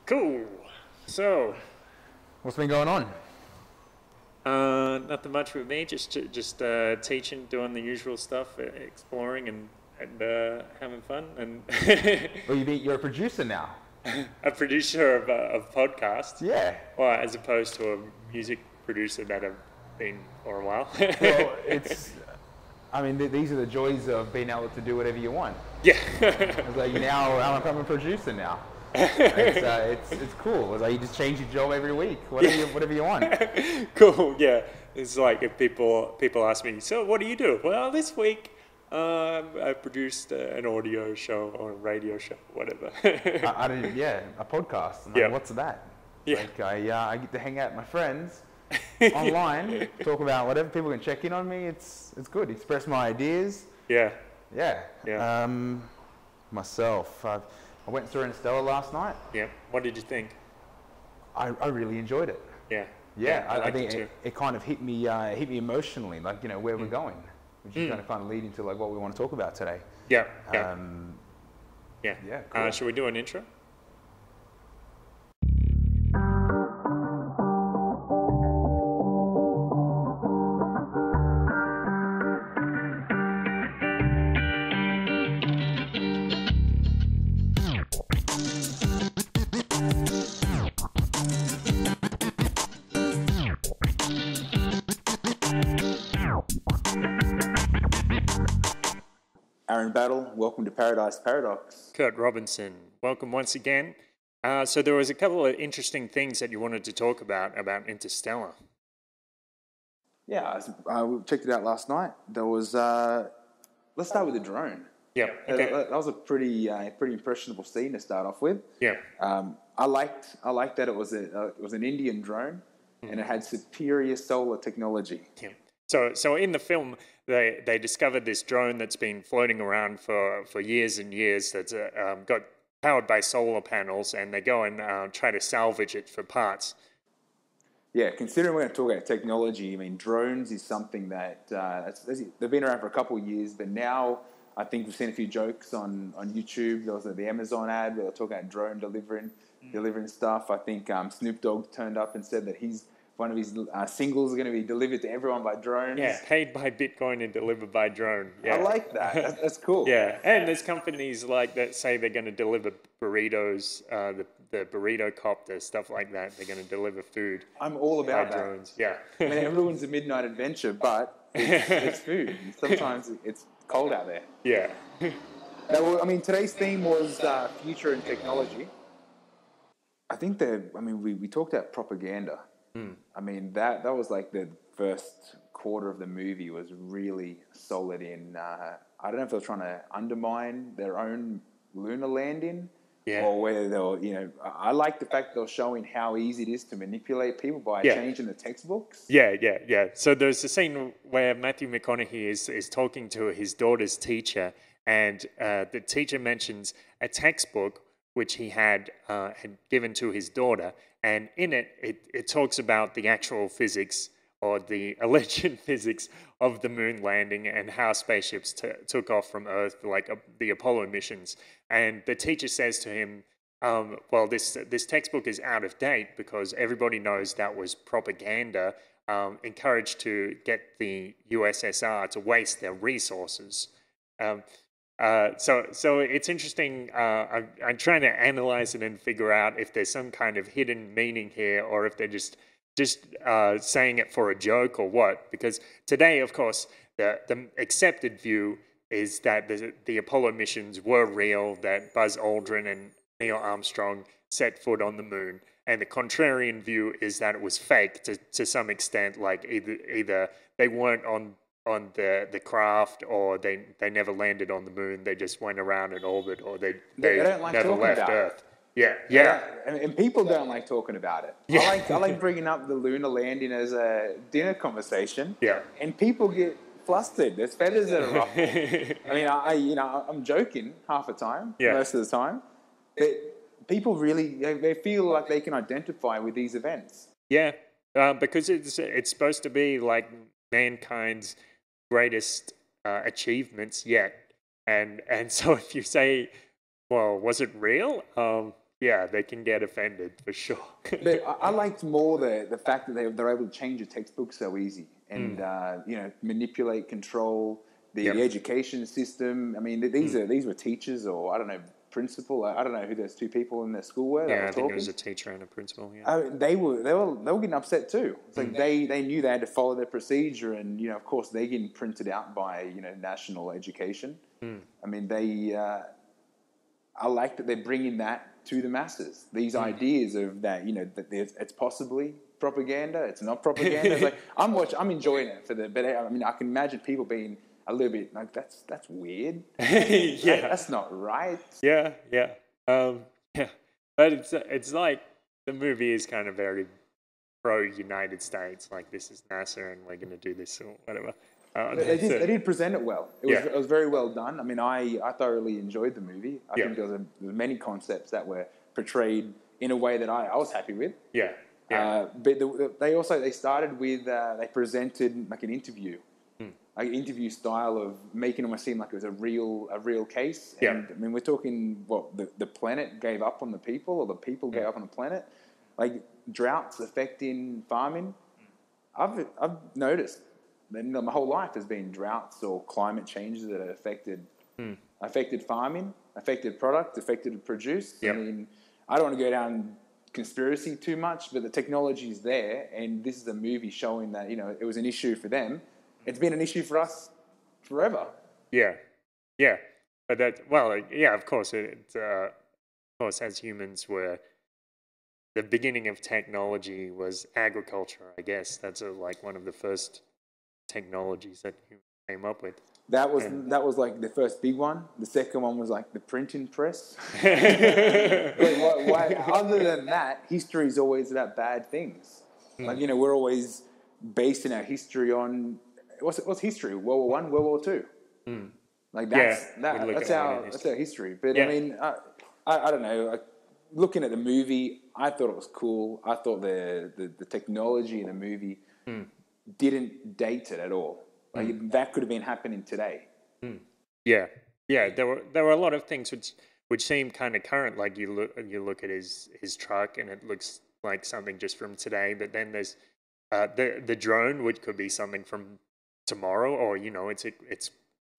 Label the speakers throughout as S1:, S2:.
S1: Cool. So,
S2: What's been going on?
S1: nothing much with me. Just teaching, doing the usual stuff, exploring and having fun, and
S2: Well, you're a producer now.
S1: a producer of podcasts.
S2: Yeah.
S1: Well, as opposed to a music producer that I've been for a while.
S2: Well, these are the joys of being able to do whatever you want.
S1: Yeah.
S2: It's like now I'm a producer now. It's cool. It's like you just change your job every week, whatever you want.
S1: Cool. Yeah. It's like if people ask me, so what do you do? Well, this week I produced an audio show or a radio show, whatever.
S2: I did, yeah, a podcast. I'm like,
S1: Yeah.
S2: what's that?
S1: Yeah.
S2: Like I get to hang out with my friends online, talk about whatever. People can check in on me. It's good. Express my ideas.
S1: Yeah.
S2: Yeah.
S1: Yeah.
S2: Myself, I went through Interstellar last night.
S1: Yeah. What did you think?
S2: I really enjoyed it.
S1: Yeah.
S2: Yeah, I
S1: liked
S2: think
S1: it too.
S2: it kind of hit me emotionally, like where we're going, which is going to kind of lead into like what we want to talk about today.
S1: Yeah. Yeah. Yeah.
S2: Yeah, cool.
S1: Should we do an intro?
S2: Aaron Battle, welcome to Paradise Paradox.
S1: Kurt Robinson, welcome once again. So there was a couple of interesting things that you wanted to talk about Interstellar.
S2: Yeah, we checked it out last night. There was let's start with the drone.
S1: Yeah. Okay.
S2: That was a pretty impressionable scene to start off with.
S1: Yeah.
S2: I liked that it was an Indian drone, and it had superior solar technology.
S1: Yeah. So in the film, they discovered this drone that's been floating around for years and years that's got powered by solar panels, and they go and try to salvage it for parts.
S2: Yeah, considering we're going to talk about technology, I mean, drones is something that they've been around for a couple of years, but now I think we've seen a few jokes on YouTube. There was the Amazon ad where they were talking about drone delivering stuff. I think Snoop Dogg turned up and said that one of his singles are going to be delivered to everyone by drones.
S1: Yeah, paid by Bitcoin and delivered by drone. Yeah.
S2: I like that. That's cool.
S1: Yeah, and there's companies like that say they're going to deliver burritos, the burrito copter, stuff like that. They're going to deliver food.
S2: I'm all about
S1: by
S2: that.
S1: drones. Yeah.
S2: I mean, everyone's a midnight adventure, but it's food. Sometimes it's cold out there.
S1: Yeah.
S2: Now, I mean, today's theme was future and technology. I think we talked about propaganda. I mean, that was like the first quarter of the movie was really solid in, I don't know if they were trying to undermine their own lunar landing, or whether they were, I like the fact that they were showing how easy it is to manipulate people by changing the textbooks.
S1: Yeah. So there's a scene where Matthew McConaughey is talking to his daughter's teacher, and the teacher mentions a textbook which he had given to his daughter, and in it talks about the actual physics or the alleged physics of the moon landing and how spaceships took off from Earth, like the Apollo missions. And the teacher says to him, well, this textbook is out of date because everybody knows that was propaganda encouraged to get the USSR to waste their resources. So it's interesting. I'm trying to analyze it and figure out if there's some kind of hidden meaning here, or if they're just saying it for a joke or what. Because today, of course, the accepted view is that the Apollo missions were real, that Buzz Aldrin and Neil Armstrong set foot on the moon, and the contrarian view is that it was fake to some extent. Like either they weren't on the craft, or they never landed on the moon. They just went around in orbit, or they
S2: don't like
S1: never
S2: talking
S1: left
S2: about
S1: Earth.
S2: it.
S1: Yeah.
S2: And people don't like talking about it.
S1: Yeah.
S2: I like bringing up the lunar landing as a dinner conversation.
S1: Yeah.
S2: And people get flustered. There's feathers that are ruffled. I mean, I'm joking half the time, most of the time. But people really, they feel like they can identify with these events.
S1: Yeah, because it's supposed to be like mankind's greatest achievements yet, and so if you say, well, was it real? yeah, they can get offended for sure.
S2: But I liked more the fact that they're able to change a textbook so easy and manipulate, control the education system. I mean, these were teachers or I don't know principal. I don't know who those two people in their school were. That were
S1: I think
S2: talking.
S1: it was a teacher and a principal. Yeah,
S2: They were getting upset too. It's like they knew they had to follow their procedure, and of course they're getting printed out by national education. I mean I like that they're bringing that to the masses. These ideas of that that it's possibly propaganda, it's not propaganda. It's like I'm enjoying it but I mean I can imagine people being a little bit like that's weird. That's not right.
S1: Yeah. Yeah. But it's like the movie is kind of very pro United States. Like this is NASA and we're going to do this or whatever.
S2: They did present it well. It was very well done. I mean, I thoroughly enjoyed the movie. I think there was many concepts that were portrayed in a way that I was happy with.
S1: Yeah.
S2: But they started with they presented like an interview, like interview style of making it seem like it was a real case. And I mean, we're talking what the planet gave up on the people, or the people gave up on the planet, like droughts affecting farming. I've noticed. My whole life has been droughts or climate changes that have affected farming, affected product, affected produce. I mean, I don't want to go down conspiracy too much, but the technology is there, and this is a movie showing that it was an issue for them. It's been an issue for us forever.
S1: Yeah. But of course, of course, as humans the beginning of technology was agriculture. I guess that's like one of the first technologies that humans came up with.
S2: That was like the first big one. The second one was like the printing press. Other than that, history is always about bad things. Like we're always basing our history on what's history? World War I, World War II. Like that's our history. But I mean, I don't know. Looking at the movie, I thought it was cool. I thought the technology in the movie didn't date it at all. Like that could have been happening today.
S1: Yeah. There were a lot of things which seem kind of current. Like you look at his truck and it looks like something just from today. But then there's the drone, which could be something from tomorrow, or it's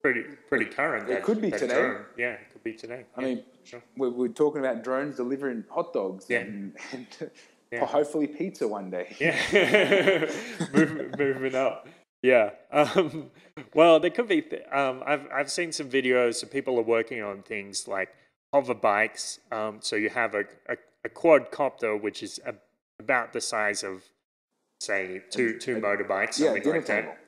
S1: pretty current.
S2: It could be today.
S1: Drone. Yeah, it could be today.
S2: I mean, sure. We're talking about drones delivering hot dogs and hopefully pizza one day.
S1: Yeah, moving up. Yeah. Well, there could be. I've seen some videos of people are working on things like hover bikes. So you have a quadcopter, which is about the size of, say, two motorbikes, something like that.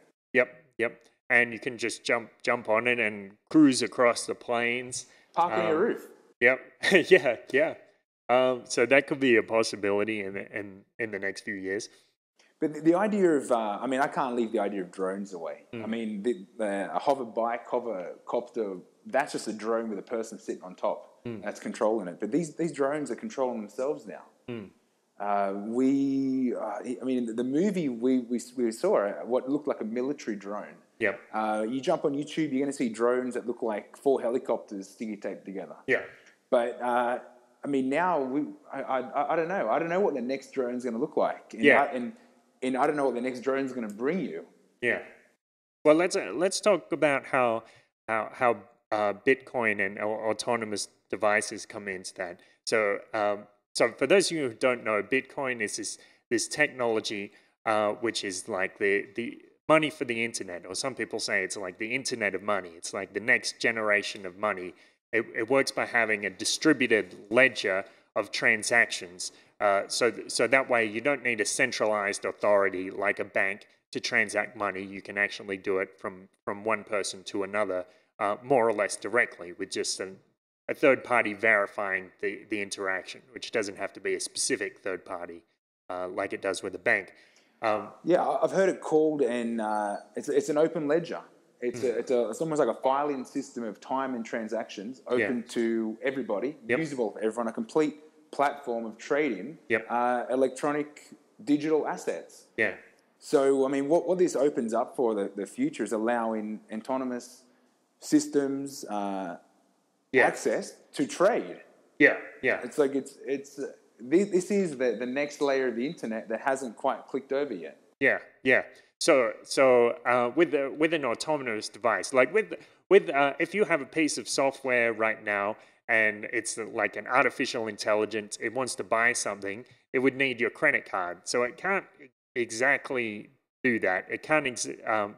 S1: Yep. And you can just jump on it and cruise across the plains.
S2: Park on your roof.
S1: Yep. Yeah. So that could be a possibility in the next few years.
S2: But the idea of, I can't leave the idea of drones away. I mean, a hover bike, hover copter, that's just a drone with a person sitting on top that's controlling it. But these drones are controlling themselves now. The movie we saw what looked like a military drone.
S1: Yep.
S2: You jump on YouTube, you're going to see drones that look like 4 helicopters sticky taped together.
S1: Yeah.
S2: But now I don't know. I don't know what the next drone is going to look like. And I don't know what the next drone is going to bring you. Yeah.
S1: Well, let's talk about how Bitcoin and autonomous devices come into that. So for those of you who don't know, Bitcoin is this technology which is like the money for the internet, or some people say it's like the internet of money. It's like the next generation of money. It works by having a distributed ledger of transactions. So that way you don't need a centralized authority like a bank to transact money. You can actually do it from one person to another more or less directly with just a third party verifying the interaction, which doesn't have to be a specific third party like it does with a bank.
S2: I've heard it called, and it's an open ledger. It's almost like a filing system of time and transactions open to everybody, usable for everyone, a complete platform of trading electronic digital assets. Yeah. So, I mean, what this opens up for the future is allowing autonomous systems access to trade.
S1: Yeah, yeah.
S2: It's like this is the next layer of the internet that hasn't quite clicked over yet.
S1: Yeah, yeah. So with an autonomous device, like with if you have a piece of software right now and it's like an artificial intelligence, it wants to buy something, it would need your credit card. So it can't exactly do that. It can't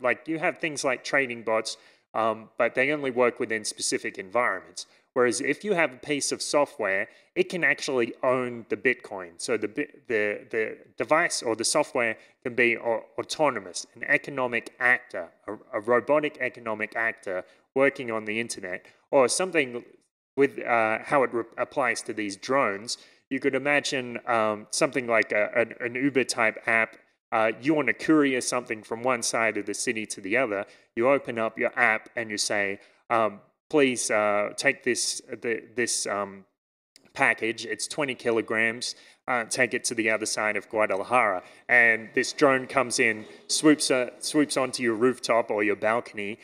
S1: like you have things like trading bots, but they only work within specific environments. Whereas if you have a piece of software, it can actually own the Bitcoin. So the device or the software can be autonomous, an economic actor, a robotic economic actor working on the internet, or something with how it applies to these drones. You could imagine something like an Uber type app. You want to courier something from one side of the city to the other. You open up your app and you say, please take this package. It's 20 kilograms. Take it to the other side of Guadalajara. And this drone comes in, swoops onto your rooftop or your balcony,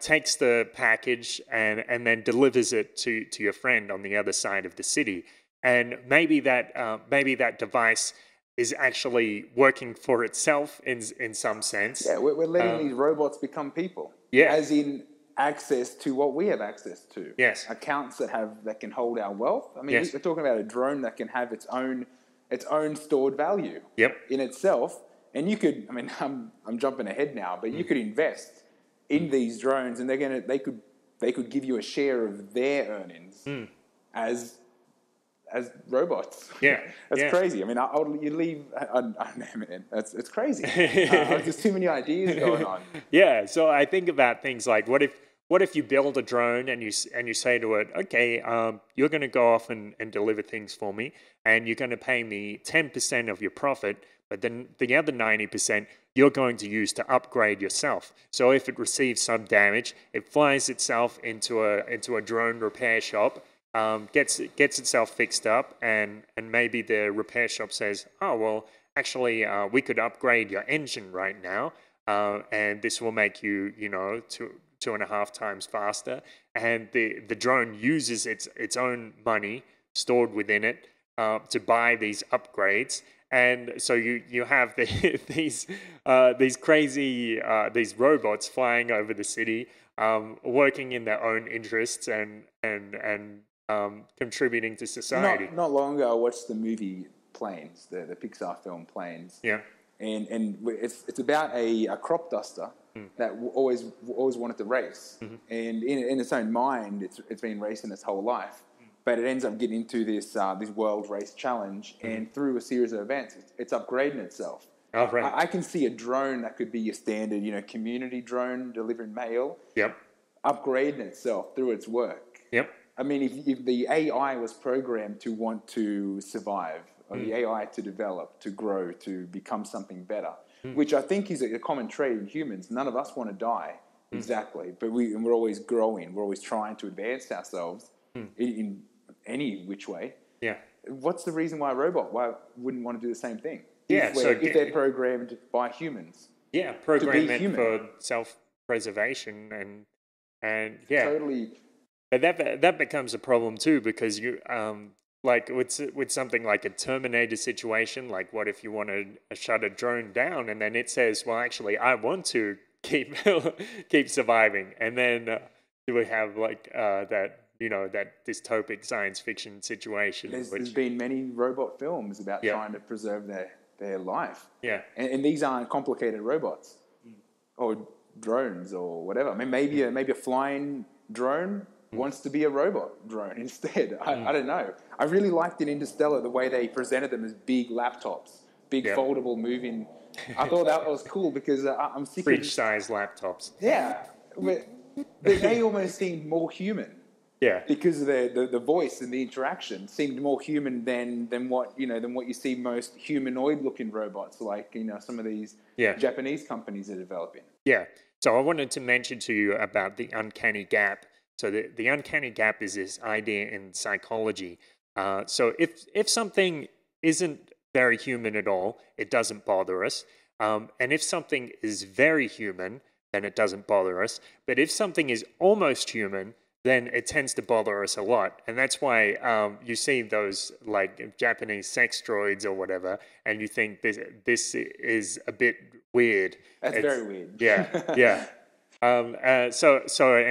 S1: takes the package and then delivers it to your friend on the other side of the city. And maybe that device is actually working for itself in some sense.
S2: Yeah, we're letting these robots become people.
S1: Yeah.
S2: As in access to what we have access to.
S1: Yes.
S2: Accounts that can hold our wealth. I mean,
S1: Yes.
S2: we're talking about a drone that can have its own stored value.
S1: Yep.
S2: In itself. And you could, I mean, I'm jumping ahead now, but you could invest in these drones, and they could give you a share of their earnings as robots.
S1: Yeah,
S2: That's crazy. I mean, you leave. I don't know, man. It's crazy. There's too many ideas going on.
S1: Yeah. So I think about things like what if you build a drone and you say to it, okay, you're going to go off and deliver things for me, and you're going to pay me 10% of your profit, but then the other 90% you're going to use to upgrade yourself. So if it receives some damage, it flies itself into a drone repair shop. Gets itself fixed up, and maybe the repair shop says, oh, well, actually, we could upgrade your engine right now, and this will make you, 2.5 times faster. And the drone uses its own money stored within it to buy these upgrades. And so you have these crazy these robots flying over the city, working in their own interests and contributing to society.
S2: Not long ago, I watched the movie Planes, the Pixar film Planes.
S1: Yeah.
S2: And it's about a crop duster that always wanted to race. Mm-hmm. And in its own mind, it's been racing its whole life. But it ends up getting into this world race challenge, and through a series of events, it's upgrading itself.
S1: Oh, right.
S2: I can see a drone that could be your standard, community drone delivering mail.
S1: Yep.
S2: Upgrading itself through its work.
S1: Yep.
S2: I mean, if the AI was programmed to want to survive, or the AI to develop, to grow, to become something better, which I think is a common trait in humans. None of us want to die, exactly, but we're always growing. We're always trying to advance ourselves in any which way.
S1: Yeah.
S2: What's the reason why a robot wouldn't want to do the same thing?
S1: Yeah.
S2: If they're programmed by humans.
S1: Yeah, programmed for self-preservation and yeah.
S2: Totally.
S1: But that becomes a problem too, because you like with something like a Terminator situation, like what if you want to shut a drone down and then it says, well, actually, I want to keep surviving, and then do we have like that dystopic science fiction situation?
S2: There's been many robot films about trying to preserve their life. Yeah, and these aren't complicated robots or drones or whatever. I mean, maybe a flying drone wants to be a robot drone instead. I don't know. I really liked in Interstellar the way they presented them as big laptops, big foldable moving. I thought that was cool because I'm sick of
S1: fridge-sized laptops.
S2: Yeah, but they almost seemed more human. Yeah, because the voice and the interaction seemed more human than what you see most humanoid-looking robots like some of these Japanese companies are developing.
S1: Yeah. So I wanted to mention to you about the uncanny gap. So the uncanny gap is this idea in psychology. So if something isn't very human at all, it doesn't bother us. And if something is very human, then it doesn't bother us. But if something is almost human, then it tends to bother us a lot. And that's why you see those like Japanese sex droids or whatever, and you think this is a bit weird.
S2: That's very weird.
S1: Yeah, yeah. And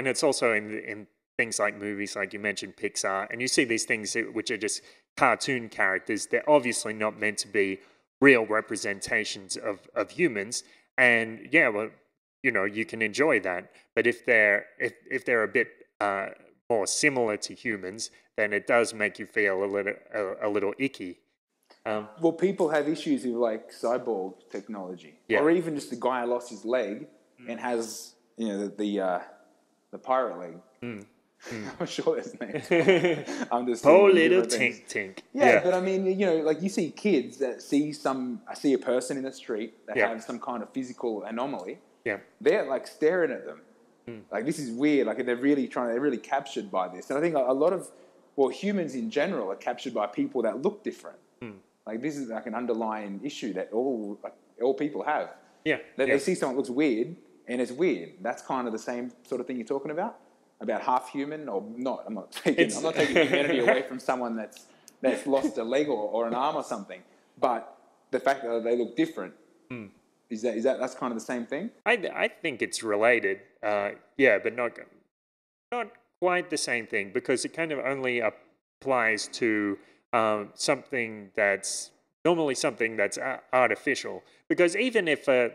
S1: it's also in things like movies, like you mentioned, Pixar, and you see these things which are just cartoon characters. They're obviously not meant to be real representations of humans. And yeah, well, you can enjoy that. But if they're a bit more similar to humans, then it does make you feel a little icky.
S2: Well, people have issues with like cyborg technology, or even just the guy who lost his leg and has the pirate leg. I'm sure his name. I'm just
S1: poor little Tink.
S2: Yeah, but I mean, like you see kids that see a person in the street that have some kind of physical anomaly.
S1: Yeah,
S2: they're like staring at them. Like, this is weird. Like, they're really captured by this. And I think a lot of, humans in general are captured by people that look different. Like, this is like an underlying issue that all people have.
S1: Yeah.
S2: They see someone that looks weird, and it's weird. That's kind of the same sort of thing you're talking about half human or not. I'm not taking humanity away from someone that's lost a leg or an arm or something. But the fact that they look different, that's kind of the same thing?
S1: I think it's related, but not quite the same thing, because it kind of only applies to something that's normally something that's artificial. Because even if a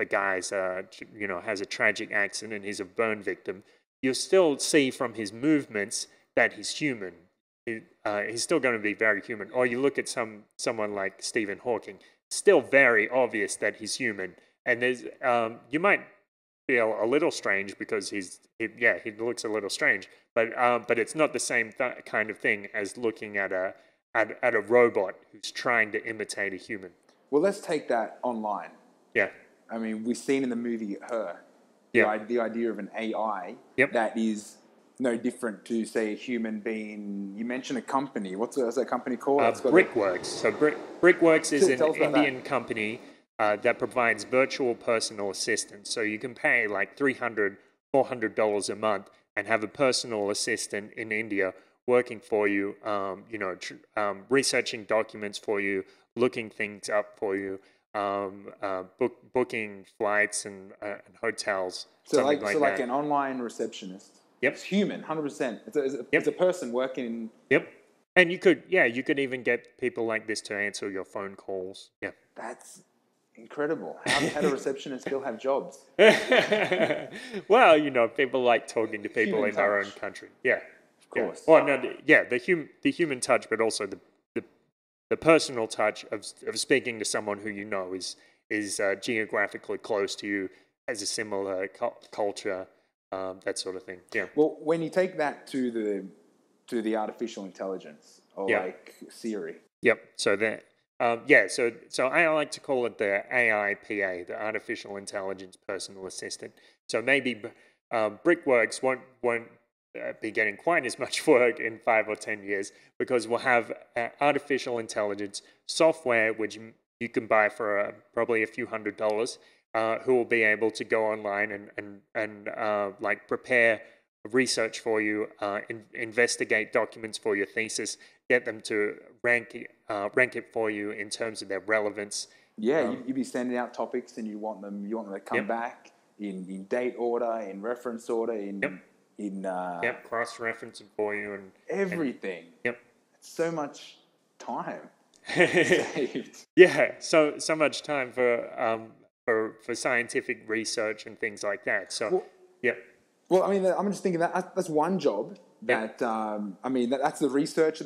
S1: guy's has a tragic accident, he's a burn victim, you'll still see from his movements that he's human. He's still going to be very human. Or you look at someone like Stephen Hawking. Still very obvious that he's human, and there's you might feel a little strange because he looks a little strange, but it's not the same kind of thing as looking at a robot who's trying to imitate a human.
S2: Well, let's take that online.
S1: Yeah,
S2: I mean, we've seen in the movie Her, the idea of an AI that is no different to, say, a human being. You mentioned a company. What's that company called?
S1: Brickworks. So Brickworks is an Indian company that provides virtual personal assistants. So you can pay like $300, $400 a month and have a personal assistant in India working for you, researching documents for you, looking things up for you, booking flights and hotels.
S2: So like an online receptionist.
S1: Yep.
S2: It's human, 100%. It's a person working.
S1: Yep. And you could even get people like this to answer your phone calls. Yeah.
S2: That's incredible. How do receptionists still have jobs?
S1: Well, people like talking to people in their own country. Yeah.
S2: Of course.
S1: Yeah. Well, no, the human touch, but also the personal touch of speaking to someone who is geographically close to you, has a similar culture. That sort of thing. Yeah.
S2: Well, when you take that to the artificial intelligence, or like Siri.
S1: Yep. So that. So I like to call it the AIPA, the Artificial Intelligence Personal Assistant. So maybe Brickworks won't be getting quite as much work in 5 or 10 years, because we'll have artificial intelligence software which you can buy for probably a few $100s. Who will be able to go online and like prepare research for you, investigate documents for your thesis, get them to rank it for you in terms of their relevance.
S2: Yeah, you'd be sending out topics, and you want them to come back in date order, in reference order, in
S1: cross-referencing for you and
S2: everything.
S1: Yep.
S2: It's so much time saved.
S1: Yeah, so much time for scientific research and things like that. So,
S2: Well, I mean, I'm just thinking that's one job that, that's the researcher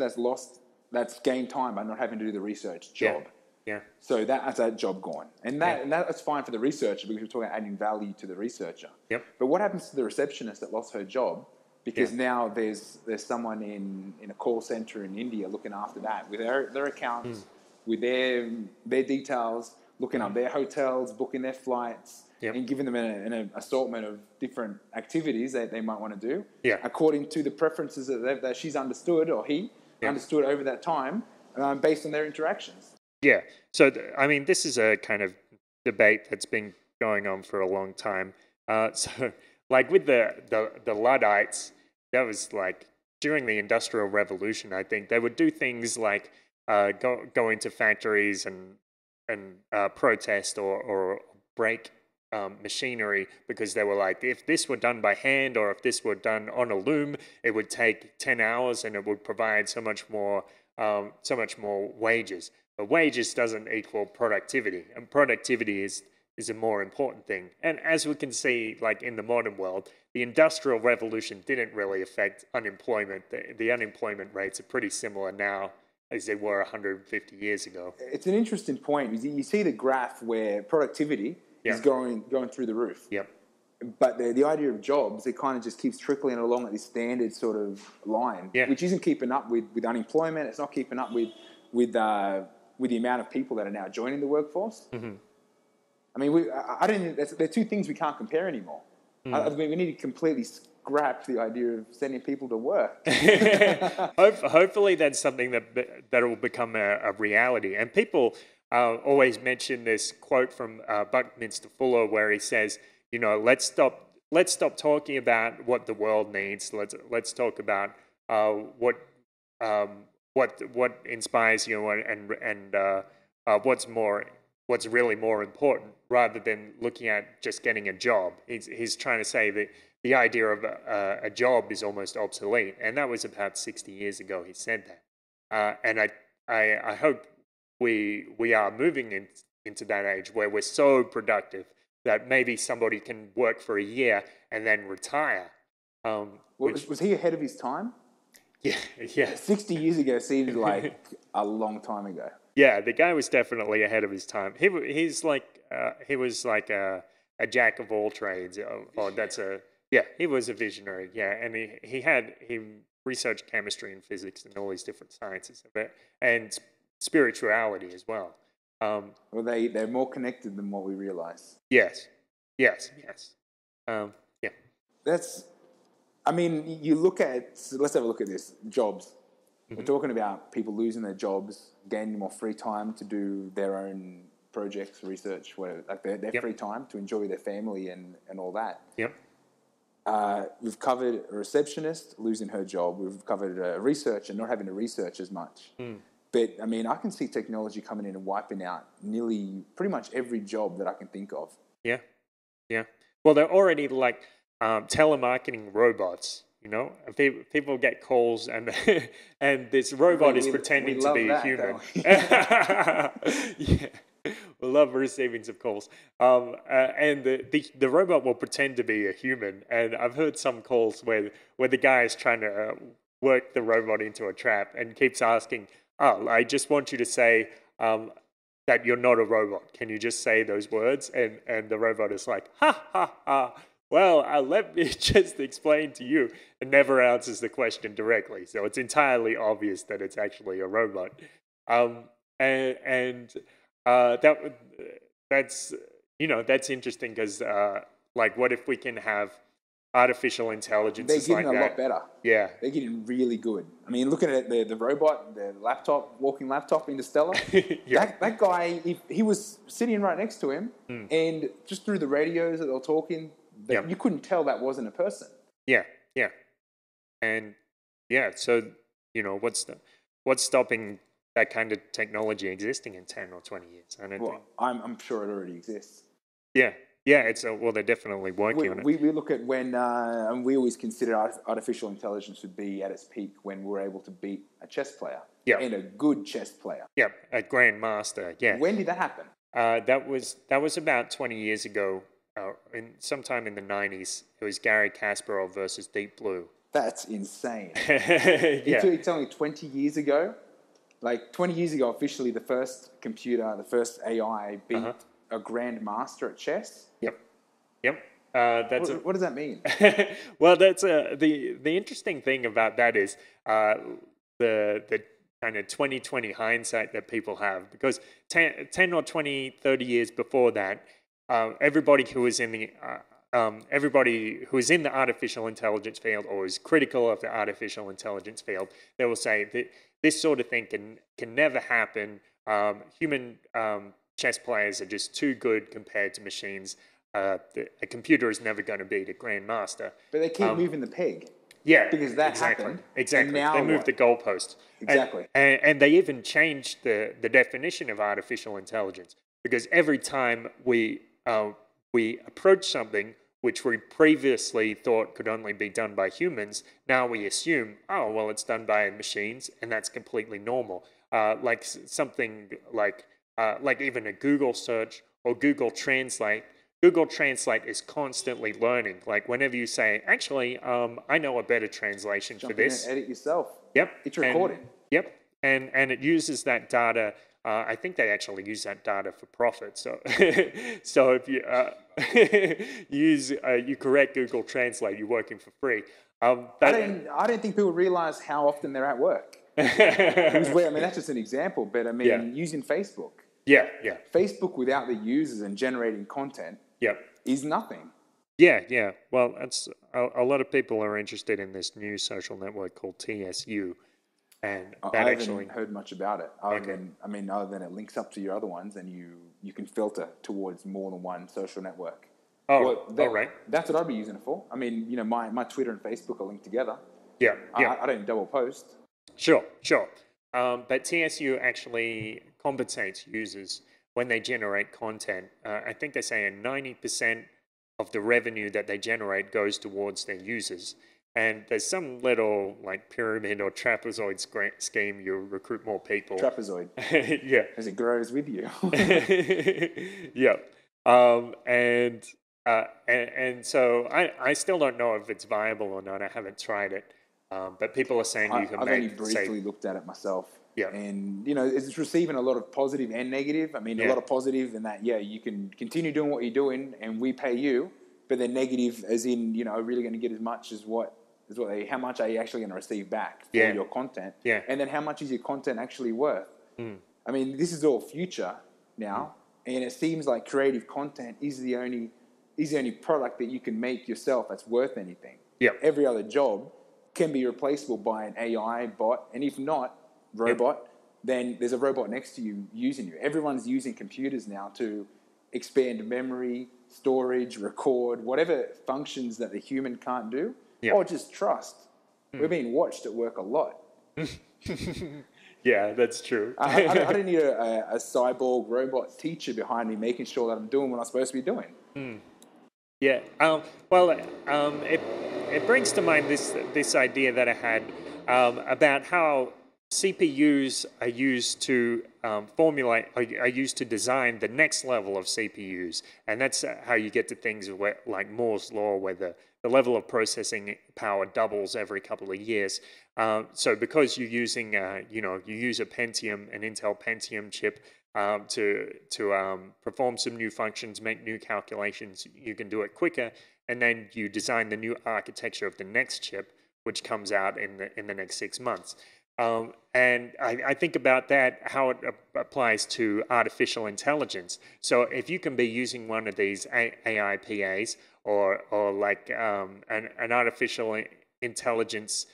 S2: that's gained time by not having to do the research job.
S1: Yeah.
S2: So that's that job gone. And that's fine for the researcher, because we're talking about adding value to the researcher.
S1: Yep.
S2: But what happens to the receptionist that lost her job? Because now there's someone in a call center in India looking after that with their accounts, with their details, looking up their hotels, booking their flights, and giving them an assortment of different activities that they might want to do, according to the preferences that she's understood, or he understood over that time, based on their interactions.
S1: Yeah. So, this is a kind of debate that's been going on for a long time. So, like with the Luddites, like during the Industrial Revolution. I think they would do things like go into factories and protest or break machinery because they were like, if this were done by hand or if this were done on a loom, it would take 10 hours and it would provide so much more wages. But wages doesn't equal productivity, and productivity is a more important thing. And as we can see, like in the modern world, the Industrial Revolution didn't really affect unemployment. The unemployment rates are pretty similar now as they were 150 years ago.
S2: It's an interesting point. You see the graph where productivity is going through the roof.
S1: Yep.
S2: But the idea of jobs, it kind of just keeps trickling along at this standard sort of line, which isn't keeping up with unemployment. It's not keeping up with the amount of people that are now joining the workforce. Mm-hmm. I mean, I don't. They're two things we can't compare anymore. I mean, we need to completely scrap the idea of sending people to work.
S1: Hopefully, that's something that will become a reality. And people always mention this quote from Buckminster Fuller, where he says, you know, let's stop talking about what the world needs. Let's talk about what inspires you and what's really more important, rather than looking at just getting a job. He's trying to say that the idea of a job is almost obsolete, and that was about 60 years ago. He said that, and I hope we are moving into that age where we're so productive that maybe somebody can work for a year and then retire.
S2: Was he ahead of his time?
S1: Yeah.
S2: 60 years ago seems like a long time ago.
S1: Yeah, the guy was definitely ahead of his time. He was like a jack of all trades. He was a visionary. Yeah, and he researched chemistry and physics and all these different sciences, and spirituality as well.
S2: Well, they're more connected than what we realize.
S1: Yes. Yeah.
S2: That's, I mean, you look at, let's have a look at this, jobs. Mm-hmm. We're talking about people losing their jobs, gaining more free time to do their own projects, research, whatever, like their free time to enjoy their family and all that.
S1: Yep.
S2: We've covered a receptionist losing her job. We've covered a researcher not having to research as much. But, I mean, I can see technology coming in and wiping out nearly pretty much every job that I can think of.
S1: Yeah. Well, they're already like telemarketing robots, you know? People get calls and and this robot is pretending to be a human. Yeah. We love receiving some calls. And the robot will pretend to be a human. And I've heard some calls where the guy is trying to work the robot into a trap and keeps asking, oh, I just want you to say that you're not a robot. Can you just say those words? And the robot is like, ha, ha, ha. Well, let me just explain to you. It never answers the question directly. So it's entirely obvious that it's actually a robot. That's interesting because, like, what if we can have artificial intelligence?
S2: They're getting a lot better.
S1: Yeah.
S2: They're getting really good. I mean, looking at the robot, the walking laptop Interstellar, that guy, he was sitting right next to him, and just through the radios that they were talking, you couldn't tell that wasn't a person.
S1: Yeah. And, so, you know, what's stopping that kind of technology existing in 10 or 20 years?
S2: I'm sure it already exists.
S1: Yeah, they're definitely working on it.
S2: We look at when, and we always consider artificial intelligence would be at its peak when we're able to beat a chess player.
S1: Yeah.
S2: And a good chess player.
S1: Yep, a grandmaster, yeah.
S2: When did that happen?
S1: That was about 20 years ago, sometime in the 90s. It was Gary Kasparov versus Deep Blue.
S2: That's insane.
S1: Yeah.
S2: You're telling me 20 years ago? Like 20 years ago, officially, the first computer, the first AI beat a grandmaster at chess?
S1: Yep.
S2: What does that mean?
S1: Well, that's the interesting thing about that is the kind of 20/20 hindsight that people have, because 10 or 20, 30 years before that, everybody who was in the artificial intelligence field or is critical of the artificial intelligence field, they will say that this sort of thing can never happen. Human chess players are just too good compared to machines. A computer is never going to beat a grandmaster.
S2: But they keep moving the peg.
S1: Yeah,
S2: because that
S1: exactly,
S2: happened.
S1: exactly.
S2: And now
S1: They moved
S2: what?
S1: the goalpost.
S2: Exactly.
S1: And they even changed the definition of artificial intelligence, because every time we approach something which we previously thought could only be done by humans, now we assume, oh, well, it's done by machines, and that's completely normal. Like something like even a Google search or Google Translate. Google Translate is constantly learning. Like whenever you say, actually, I know a better translation for
S2: Jump in and
S1: this.
S2: edit yourself.
S1: Yep.
S2: It's recording.
S1: Yep. And it uses that data. I think they actually use that data for profit. So, so if you you correct Google Translate, you're working for free.
S2: I don't think people realize how often they're at work. It was weird. I mean, that's just an example, but I mean,
S1: Yeah.
S2: using Facebook.
S1: Yeah. Yeah.
S2: Facebook without the users and generating content
S1: Yep.
S2: is nothing.
S1: Yeah, yeah. Well, that's a lot of people are interested in this new social network called TSU, and that
S2: I
S1: actually
S2: haven't heard much about it. Other than it links up to your other ones, and you can filter towards more than one social network.
S1: all right.
S2: That's what I'd be using it for. I mean, my Twitter and Facebook are linked together.
S1: Yeah, yeah.
S2: I don't double post.
S1: Sure, sure. But TSU actually compensates users when they generate content. I think they say 90% of the revenue that they generate goes towards their users. And there's some little like pyramid or trapezoid scheme. You recruit more people.
S2: Trapezoid.
S1: Yeah.
S2: As it grows with you.
S1: Yeah. And so I still don't know if it's viable or not. I haven't tried it. But people are saying you can
S2: I've only
S1: make
S2: briefly looked at it myself.
S1: Yeah.
S2: And, it's receiving a lot of positive and negative. I mean, a lot of positive in that, you can continue doing what you're doing and we pay you. But then negative as in, are really going to get as much as how much are you actually going to receive back for your content?
S1: Yeah.
S2: And then how much is your content actually worth? I mean, this is all future now. And it seems like creative content is the only product that you can make yourself that's worth anything.
S1: Yeah.
S2: Every other job can be replaceable by an AI bot, and if not, robot, then there's a robot next to you using you. Everyone's using computers now to expand memory, storage, record, whatever functions that the human can't do, or just trust. We're being watched at work a lot.
S1: Yeah, that's true.
S2: I don't need a cyborg robot teacher behind me making sure that I'm doing what I'm supposed to be doing.
S1: Yeah. It brings to mind this idea that I had about how CPUs are used to are used to design the next level of CPUs, and that's how you get to things like Moore's law, where the level of processing power doubles every couple of years. So because you're using you use an Intel Pentium chip. To perform some new functions, make new calculations, you can do it quicker, and then you design the new architecture of the next chip, which comes out in the next 6 months. And I think about that, how it applies to artificial intelligence. So if you can be using one of these AI PAs or like an artificial intelligence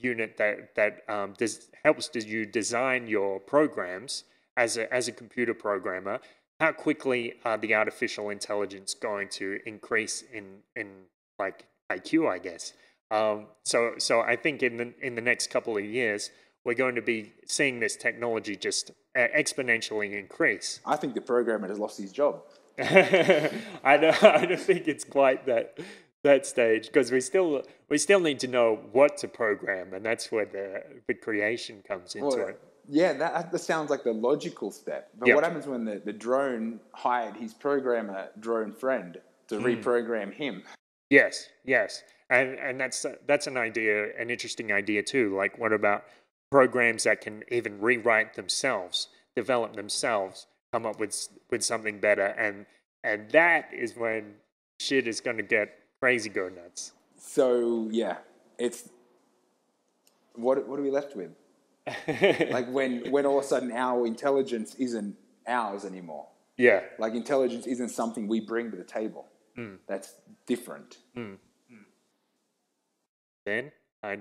S1: unit that helps you design your programs as a computer programmer, how quickly are the artificial intelligence going to increase in like IQ, I guess. So I think in the next couple of years, we're going to be seeing this technology just exponentially increase.
S2: I think the programmer has lost his job.
S1: I don't think it's quite that stage, because we still need to know what to program, and that's where the creation comes into it.
S2: Yeah, that sounds like the logical step. But what happens when the drone hired his programmer drone friend to reprogram him?
S1: Yes, and that's an interesting idea too. Like, what about programs that can even rewrite themselves, develop themselves, come up with something better, and that is when shit is going to get crazy go nuts.
S2: So it's what are we left with? Like when all of a sudden our intelligence isn't ours anymore.
S1: Yeah.
S2: Like intelligence isn't something we bring to the table. That's different.
S1: Then I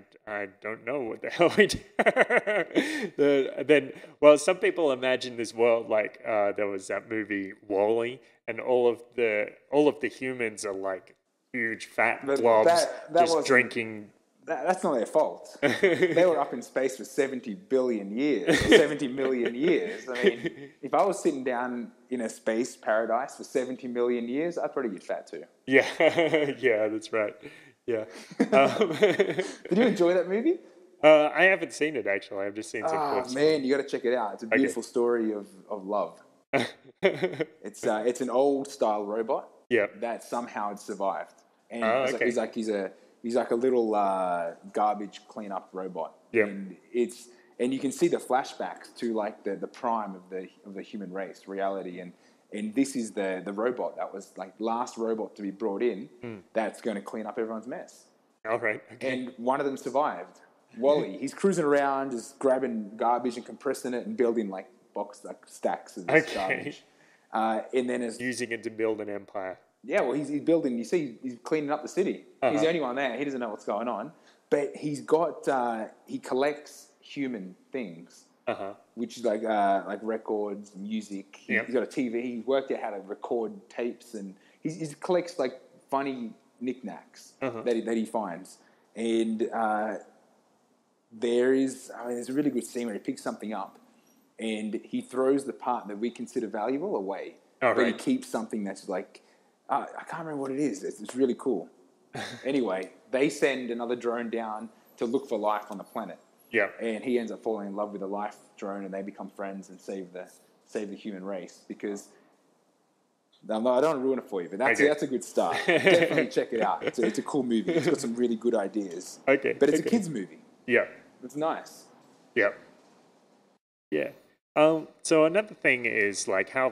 S1: don't know what the hell we do. Well, some people imagine this world like there was that movie WALL-E, and all of the humans are like huge fat blobs just drinking
S2: that's not their fault. They were up in space for 70 billion years, or 70 million years. I mean, if I was sitting down in a space paradise for 70 million years, I'd probably get fat too.
S1: Yeah, yeah, that's right. Yeah.
S2: Did you enjoy that movie?
S1: I haven't seen it actually. I've just seen some
S2: Ah,
S1: clips.
S2: man, you got to check it out. It's a beautiful story of love. It's an old style robot
S1: Yeah.
S2: that somehow had survived, and
S1: Oh, okay.
S2: he's like a little garbage cleanup robot.
S1: Yeah.
S2: And you can see the flashbacks to like the prime of the human race, reality, and this is the robot that was like last robot to be brought in that's going to clean up everyone's mess.
S1: All right. Okay.
S2: And one of them survived. Wally, he's cruising around, just grabbing garbage and compressing it and building like stacks of this garbage. And then
S1: Using it to build an empire.
S2: yeah, well, he's building. You see, he's cleaning up the city. He's the only one there. He doesn't know what's going on, but he's got he collects human things, which is like records, music. He's got a TV. He's worked out how to record tapes, and he collects like funny knickknacks that he finds. And there's a really good scene where he picks something up, and he throws the part that we consider valuable away, but he keeps something that's like. I can't remember what it is. It's really cool. Anyway, they send another drone down to look for life on the planet.
S1: Yeah.
S2: And he ends up falling in love with a life drone, and they become friends and save the human race. Because I don't want to ruin it for you, but that's a good start. Definitely check it out. It's a cool movie. It's got some really good ideas.
S1: Okay.
S2: But it's a kids movie.
S1: Yeah.
S2: It's nice.
S1: Yeah. Yeah. So another thing is like how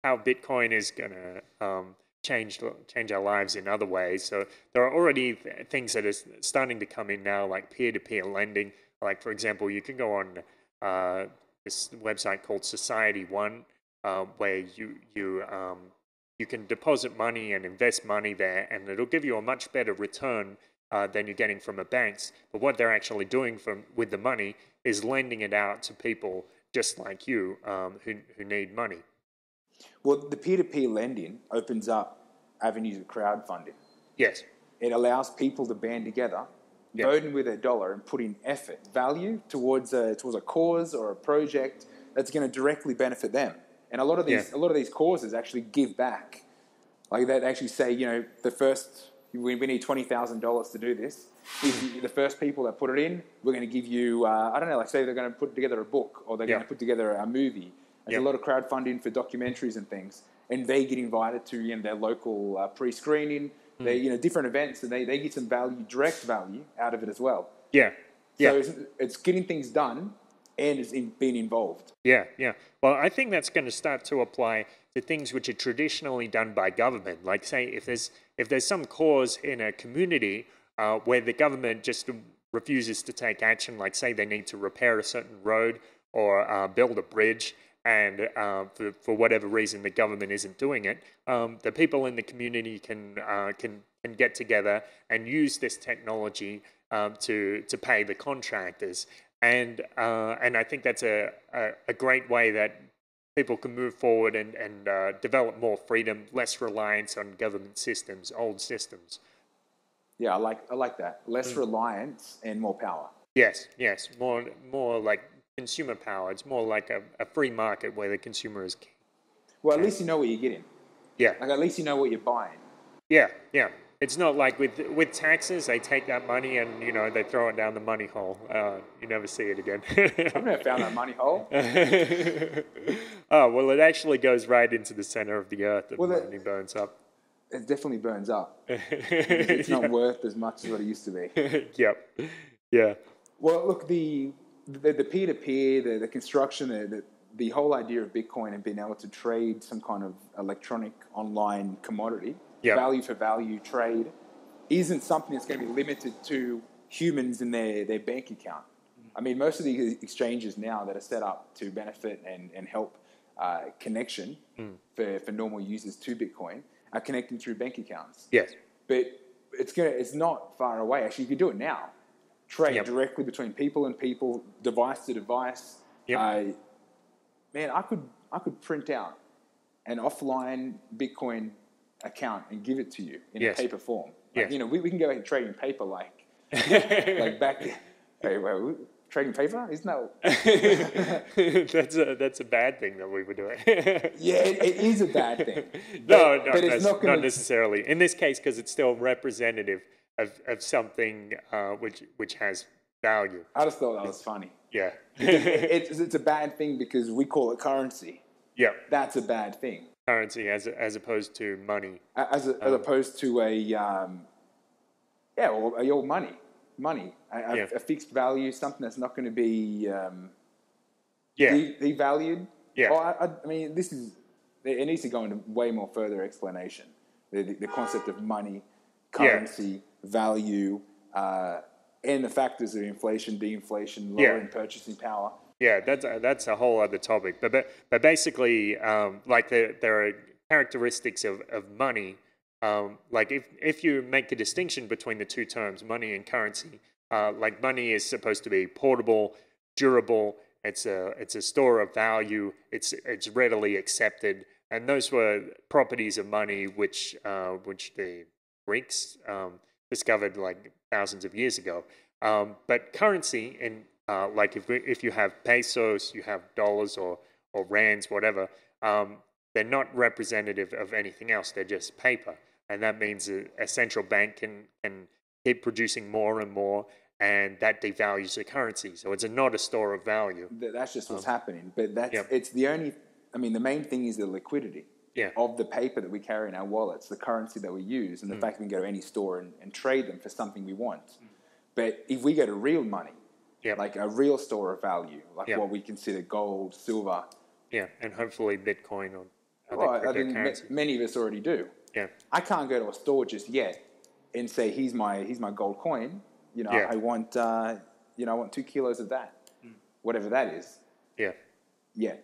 S1: Bitcoin is gonna change our lives in other ways. So there are already things that are starting to come in now, like peer-to-peer lending. Like for example, you can go on this website called Society One, where you can deposit money and invest money there, and it'll give you a much better return than you're getting from a banks. But what they're actually doing with the money is lending it out to people just like you who need money.
S2: Well, the peer-to-peer lending opens up avenues of crowdfunding.
S1: Yes.
S2: It allows people to band together, vote in with their dollar, and put in effort, value towards a cause or a project that's going to directly benefit them. And a lot of these causes actually give back. Like they actually say, we need $20,000 to do this. The first people that put it in, we're going to give you, say they're going to put together a book, or they're going to put together a movie. There's a lot of crowdfunding for documentaries and things, and they get invited to their local pre-screening, different events, and they get some direct value out of it as well.
S1: Yeah.
S2: So it's getting things done, and it's being involved.
S1: Yeah. Well, I think that's going to start to apply to things which are traditionally done by government. Like, say, if there's some cause in a community where the government just refuses to take action, like say they need to repair a certain road or build a bridge, and for whatever reason the government isn't doing it, the people in the community can get together and use this technology to pay the contractors, and I think that's a great way that people can move forward and develop more freedom, less reliance on government systems, old systems.
S2: Yeah, I like that. Less reliance and more power.
S1: Yes, more like consumer power. It's more like a free market where the consumer is king.
S2: Well, at least you know what you're getting.
S1: Yeah.
S2: Like, at least you know what you're buying.
S1: Yeah. It's not like with taxes, they take that money and, they throw it down the money hole. You never see it again.
S2: I've never found that money hole.
S1: Oh, well, it actually goes right into the center of the earth and money burns up.
S2: It definitely burns up. It's not worth as much as what it used to be.
S1: Yep. Yeah.
S2: Well, look, the peer-to-peer, the construction, the whole idea of Bitcoin and being able to trade some kind of electronic online commodity, value for value trade, isn't something that's going to be limited to humans in their bank account. I mean, most of the exchanges now that are set up to benefit and help connection for normal users to Bitcoin are connecting through bank accounts.
S1: Yes.
S2: But it's not far away. Actually, you can do it now. Trade directly between people and people, device to device. Yep. Man, I could print out an offline Bitcoin account and give it to you in a paper form. Like, we can go ahead and trade in paper like Like back, wait, trading paper? Isn't that?
S1: That's a bad thing that we were doing.
S2: Yeah, it is a bad thing.
S1: No,
S2: But it's not going
S1: not
S2: to.
S1: necessarily. In this case, because it's still representative of something which has value.
S2: I just thought that was funny.
S1: Yeah.
S2: It's a bad thing because we call it currency.
S1: Yeah.
S2: That's a bad thing.
S1: Currency as opposed to money.
S2: As opposed to or your money, a fixed value, something that's not going to be devalued.
S1: Yeah.
S2: I mean, it needs to go into way more further explanation. The concept of money, currency, value, and the factors of inflation, de-inflation, lowering purchasing power.
S1: Yeah, that's a whole other topic. But basically, like there are characteristics of money. Like if you make the distinction between the two terms, money and currency, like money is supposed to be portable, durable. It's a store of value. It's readily accepted, and those were properties of money which the Greeks discovered like thousands of years ago. But currency, and like if you have pesos, you have dollars or rands, whatever, they're not representative of anything else. They're just paper, and that means a central bank can keep producing more and more, and that devalues the currency. So it's not a store of value.
S2: That's just what's happening. But it's the only. I mean, the main thing is the liquidity of the paper that we carry in our wallets, the currency that we use, and the fact that we can go to any store and trade them for something we want. But if we go to real money, like a real store of value, like what we consider gold, silver.
S1: Yeah, and hopefully Bitcoin or other cryptocurrency.
S2: I think many of us already do.
S1: Yeah.
S2: I can't go to a store just yet and say, here's my gold coin. You know, I want I want 2 kilos of that, whatever that is.
S1: Yeah.
S2: Yeah.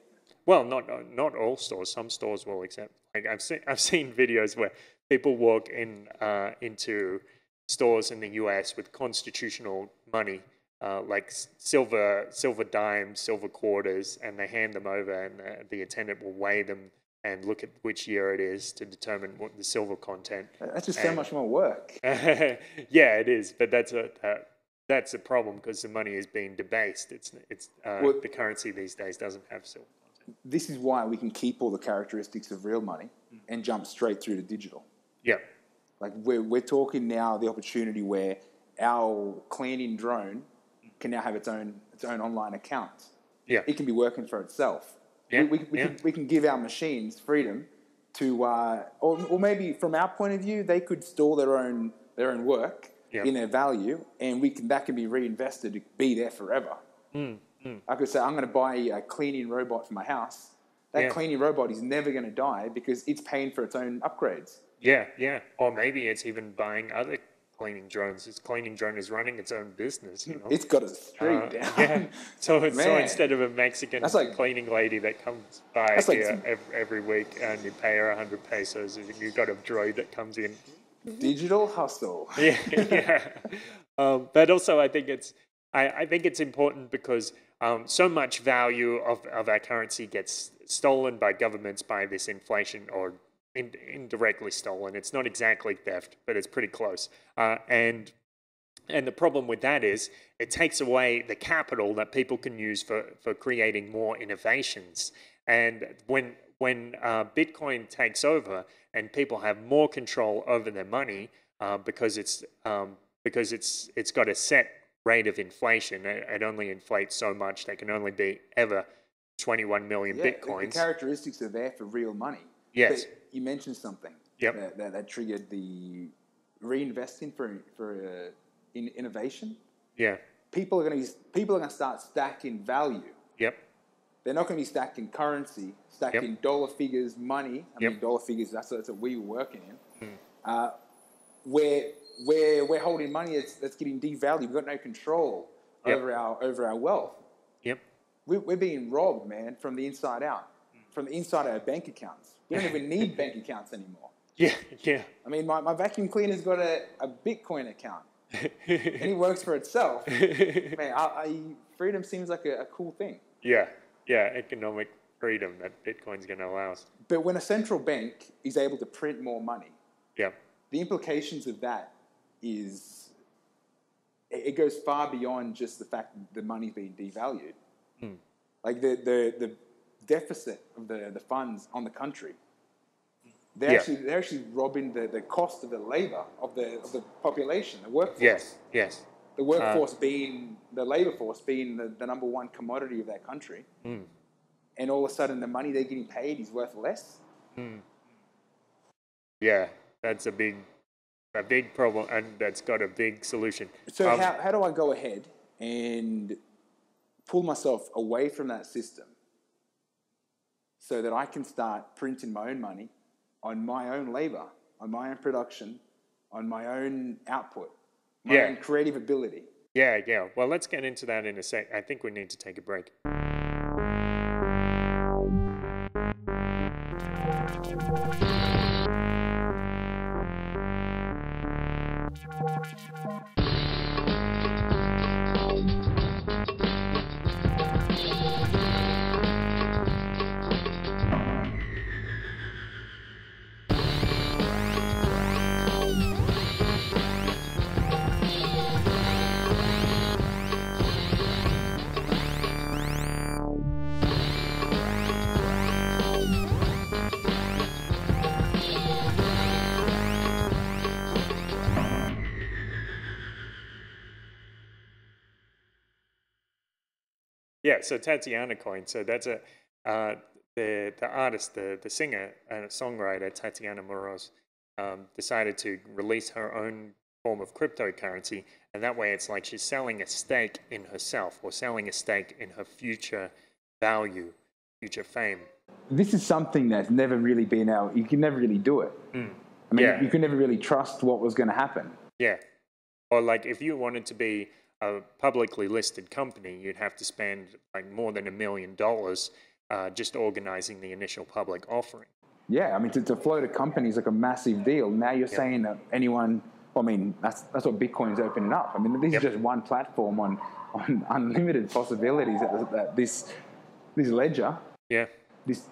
S1: Well, not all stores. Some stores will accept. Like I've seen videos where people walk into stores in the US with constitutional money, like silver dimes, silver quarters, and they hand them over, and the attendant will weigh them and look at which year it is to determine what the silver content.
S2: That's just so much more work.
S1: Yeah, it is, but that's a problem because the money is being debased. The currency these days doesn't have silver content.
S2: This is why we can keep all the characteristics of real money and jump straight through to digital.
S1: Yeah.
S2: Like we're talking now the opportunity where our cleaning drone can now have its own online account.
S1: Yeah.
S2: It can be working for itself.
S1: Yeah.
S2: We can give our machines freedom to, or maybe from our point of view, they could store their own work in their value, and that can be reinvested to be there forever. I could say, I'm going to buy a cleaning robot for my house. That cleaning robot is never going to die because it's paying for its own upgrades.
S1: Yeah. Or maybe it's even buying other cleaning drones. Its cleaning drone is running its own business.
S2: It's got a street down.
S1: Yeah. So instead of a Mexican cleaning lady that comes by here every week and you pay her 100 pesos, you've got a droid that comes in.
S2: Digital hustle.
S1: Yeah. But also, I think it's important because so much value of our currency gets stolen by governments by this inflation, or indirectly stolen. It's not exactly theft, but it's pretty close. And the problem with that is it takes away the capital that people can use for creating more innovations. And when Bitcoin takes over and people have more control over their money, because it's got a set rate of inflation. It only inflates so much. There can only be ever 21 million Bitcoins.
S2: The characteristics are there for real money.
S1: Yes.
S2: But you mentioned something that triggered the reinvesting for innovation.
S1: Yeah.
S2: People are going to start stacking value.
S1: Yep.
S2: They're not going to be stacking currency, stacking dollar figures, money. I mean, dollar figures. That's what we were working in. Where we're holding money that's getting devalued. We've got no control over our wealth.
S1: Yep.
S2: We're being robbed, man, from the inside out, from the inside of our bank accounts. We don't even need bank accounts anymore.
S1: Yeah.
S2: I mean, my vacuum cleaner's got a Bitcoin account, and it works for itself. Man, freedom seems like a cool thing.
S1: Yeah, economic freedom that Bitcoin's going to allow us.
S2: But when a central bank is able to print more money,
S1: yeah,
S2: the implications of that is it goes far beyond just the fact that the money's being devalued. Like the deficit of the funds on the country. They're actually robbing the cost of the labor of the population, the workforce.
S1: Yes.
S2: The workforce being the labor force being the number one commodity of that country, and all of a sudden the money they're getting paid is worth less.
S1: Yeah, that's a big problem, and that's got a big solution.
S2: So how do I go ahead and pull myself away from that system so that I can start printing my own money on my own labor, on my own production, on my own output, my own creative ability?
S1: Yeah. Well, let's get into that in a sec. I think we need to take a break. Yeah, so Tatiana coin. So that's the artist, the singer and songwriter Tatiana Moroz decided to release her own form of cryptocurrency, and that way it's like she's selling a stake in herself or selling a stake in her future value, future fame.
S2: This is something that's never really been out. You can never really do it. I mean, you can never really trust what was going to happen.
S1: Yeah. Or like if you wanted to be a publicly listed company, you'd have to spend like more than $1 million just organizing the initial public offering.
S2: Yeah, I mean, to float a company is like a massive deal. Now you're saying that anyone, well, I mean, that's what Bitcoin's opening up. I mean, this is just one platform on unlimited possibilities that this ledger. Yeah. This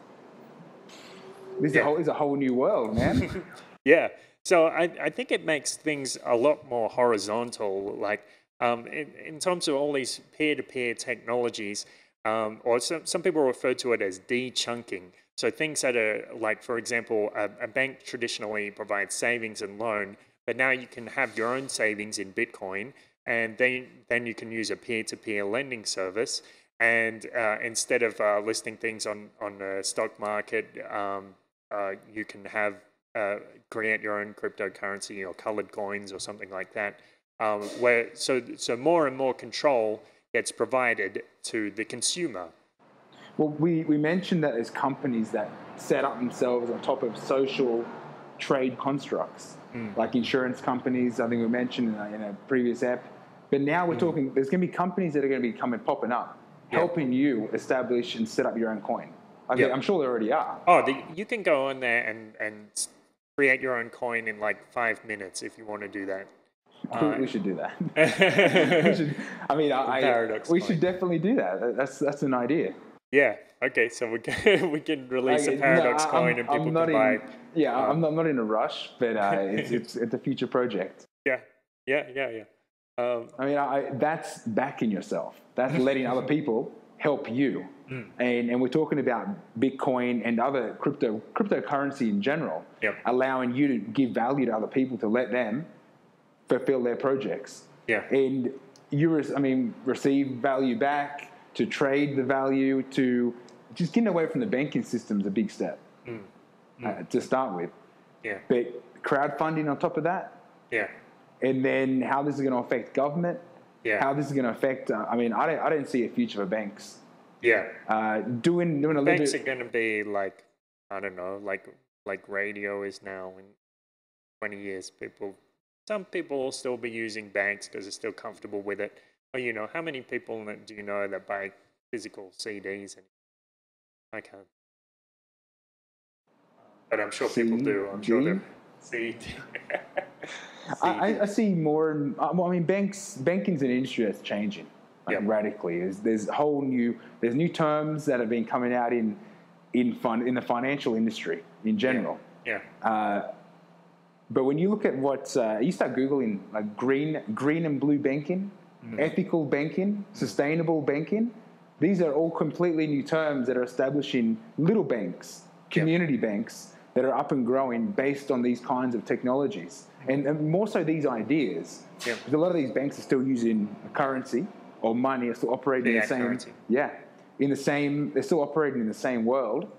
S2: is a whole new world, man.
S1: Yeah. So I think it makes things a lot more horizontal, like in terms of all these peer-to-peer technologies, or some people refer to it as de-chunking. So things that are like, for example, a bank traditionally provides savings and loan, but now you can have your own savings in Bitcoin, and then you can use a peer-to-peer lending service. And instead of listing things on the stock market, you can have create your own cryptocurrency or colored coins or something like that. So more and more control gets provided to the consumer.
S2: Well, we mentioned that there's companies that set up themselves on top of social trade constructs, like insurance companies. I think we mentioned in a previous app. But now we're talking, there's going to be companies that are going to be popping up, helping you establish and set up your own coin. I'm sure there already are.
S1: Oh, you can go on there and create your own coin in like 5 minutes if you want to do that.
S2: We should do that. We should definitely do that. That's an idea.
S1: Yeah. Okay. So we can release a Paradox coin and people can buy.
S2: I'm not in a rush, but it's a future project.
S1: Yeah.
S2: That's backing yourself. That's letting other people help you. And we're talking about Bitcoin and other cryptocurrency in general, allowing you to give value to other people to let them fulfill their projects. Yeah. And receive value back, to trade the value, to just getting away from the banking system is a big step to start with. Yeah. But crowdfunding on top of that. Yeah. And then how this is going to affect government. Yeah. How this is going to affect. I don't see a future for banks. Yeah. Doing a little bit.
S1: Banks are going to be like, I don't know, like radio is now. In 20 years, some people will still be using banks because they're still comfortable with it. But how many people do you know that buy physical CDs? And I can't. But I'm sure people do. I'm sure they're CD.
S2: I see more. Banking's an industry that's changing radically. There's new terms that have been coming out in the financial industry in general. Yeah. But when you look at what you start googling like green and blue banking, ethical banking, sustainable banking, these are all completely new terms that are establishing little banks, community banks that are up and growing based on these kinds of technologies, and more so these ideas. Because a lot of these banks are still using a currency or money, are still operating in the same currency. They're still operating in the same world,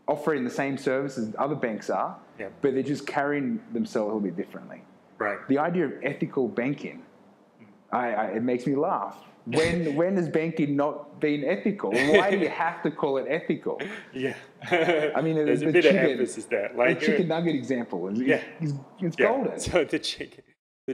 S2: offering the same services other banks are, but they're just carrying themselves a little bit differently.
S1: Right.
S2: The idea of ethical banking, it makes me laugh. When has banking not been ethical? Why do you have to call it ethical?
S1: Yeah.
S2: I mean,
S1: there's a bit of emphasis there.
S2: Like the chicken nugget example it's golden.
S1: So the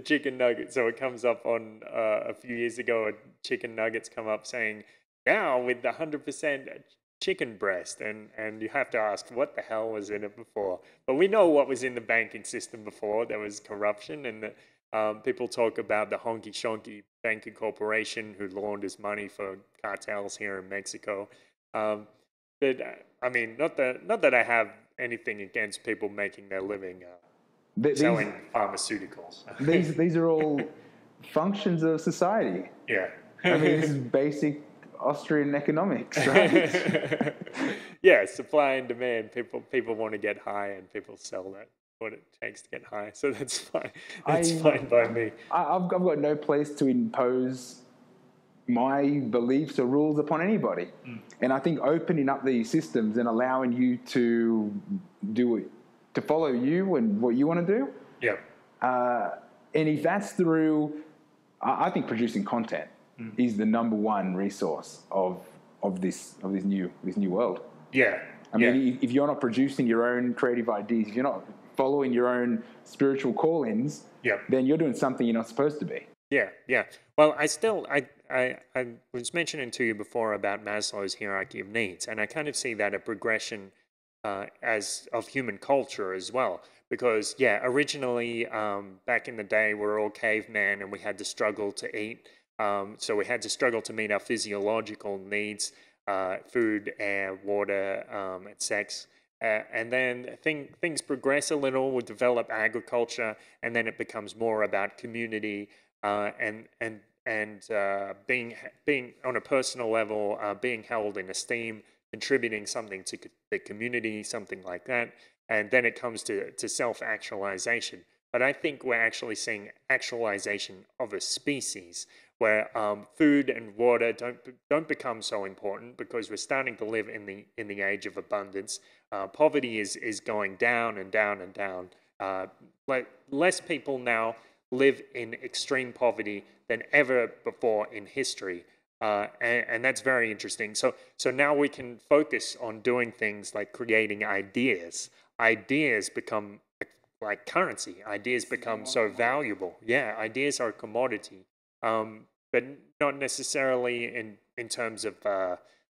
S1: chicken nugget. So it comes up on a few years ago. Chicken nuggets come up saying, now with the 100% chicken breast, and you have to ask what the hell was in it before. But we know what was in the banking system before. There was corruption, and people talk about the honky shonky banking corporation who launders money for cartels here in Mexico. But I mean, not that I have anything against people making their living selling pharmaceuticals.
S2: These are all functions of society.
S1: Yeah.
S2: I mean, this is basic Austrian economics, right?
S1: Yeah, supply and demand. People want to get high, and people sell that what it takes to get high. So that's fine. That's fine by me.
S2: I've got no place to impose my beliefs or rules upon anybody. And I think opening up these systems and allowing you to do it, to follow you and what you want to do.
S1: Yeah.
S2: And if that's through, I think producing content is the number one resource of this new world.
S1: Yeah.
S2: I mean, if you're not producing your own creative ideas, if you're not following your own spiritual callings, then you're doing something you're not supposed to be.
S1: Yeah, yeah. Well, I was mentioning to you before about Maslow's hierarchy of needs, and I kind of see that a progression as of human culture as well. Because, originally, back in the day, we were all cavemen and we had to struggle to eat. So we had to struggle to meet our physiological needs, food, air, water, and sex. And then things progress a little. We develop agriculture, and then it becomes more about community and being on a personal level, being held in esteem, contributing something to the community, something like that. And then it comes to self-actualization. But I think we're actually seeing actualization of a species where food and water don't become so important because we're starting to live in the age of abundance. Poverty is going down and down and down. Less people now live in extreme poverty than ever before in history, and that's very interesting. So now we can focus on doing things like creating ideas. Ideas become like currency. Ideas become so valuable. Yeah, ideas are a commodity. But not necessarily in terms of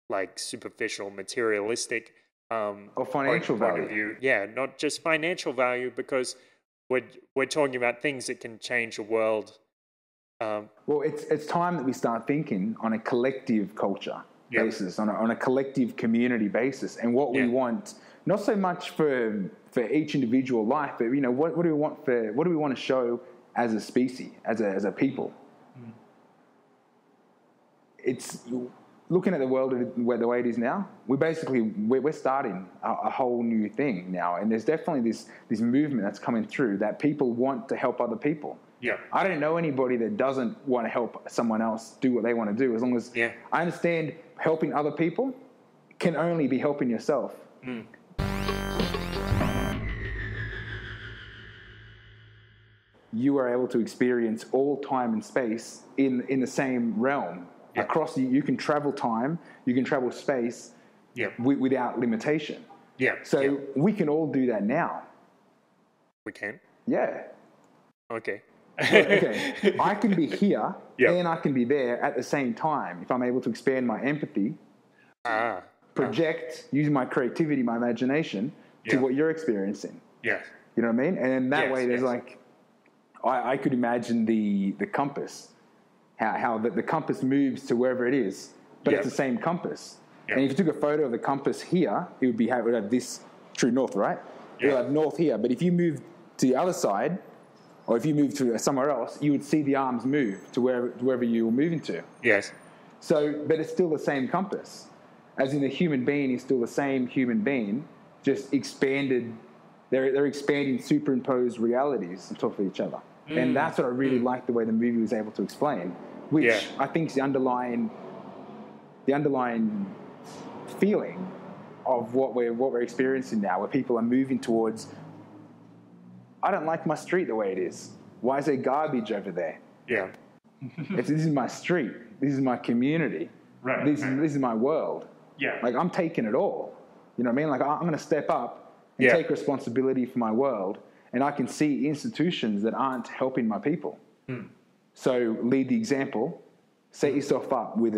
S1: like superficial, materialistic
S2: or financial
S1: point
S2: value.
S1: Of view. Yeah, not just financial value, because we're talking about things that can change the world.
S2: Well, it's time that we start thinking on a collective culture basis, on a collective community basis, and what we want. Not so much for each individual life, but what do we want what do we want to show as a species, as a people? It's looking at the world the way it is now. We're starting a whole new thing now, and there's definitely this movement that's coming through that people want to help other people.
S1: Yeah,
S2: I don't know anybody that doesn't want to help someone else do what they want to do. As long as I understand, helping other people can only be helping yourself. You are able to experience all time and space in the same realm. Across, you can travel time, you can travel space without limitation. So we can all do that now.
S1: We can?
S2: Yeah.
S1: Okay.
S2: Okay. I can be here and I can be there at the same time if I'm able to expand my empathy, project, use my creativity, my imagination to what you're experiencing.
S1: Yes.
S2: You know what I mean? And in that way, there's like, I could imagine the compass, how the compass moves to wherever it is, but it's the same compass. And if you took a photo of the compass here, it would have this true north, right? It would have north here. But if you move to the other side, or if you move to somewhere else, you would see the arms move to wherever you were moving to.
S1: Yes.
S2: So, but it's still the same compass. As in, the human being is still the same human being, just expanded. They're expanding superimposed realities on top of each other. And that's what I really liked the way the movie was able to explain, which I think is the underlying feeling of what we're experiencing now, where people are moving towards, I don't like my street the way it is. Why is there garbage over there?
S1: Yeah.
S2: This is my street. This is my community.
S1: Right.
S2: This is my world.
S1: Yeah.
S2: Like, I'm taking it all. You know what I mean? Like, I'm going to step up and take responsibility for my world. And I can see institutions that aren't helping my people. So lead the example. Set yourself up with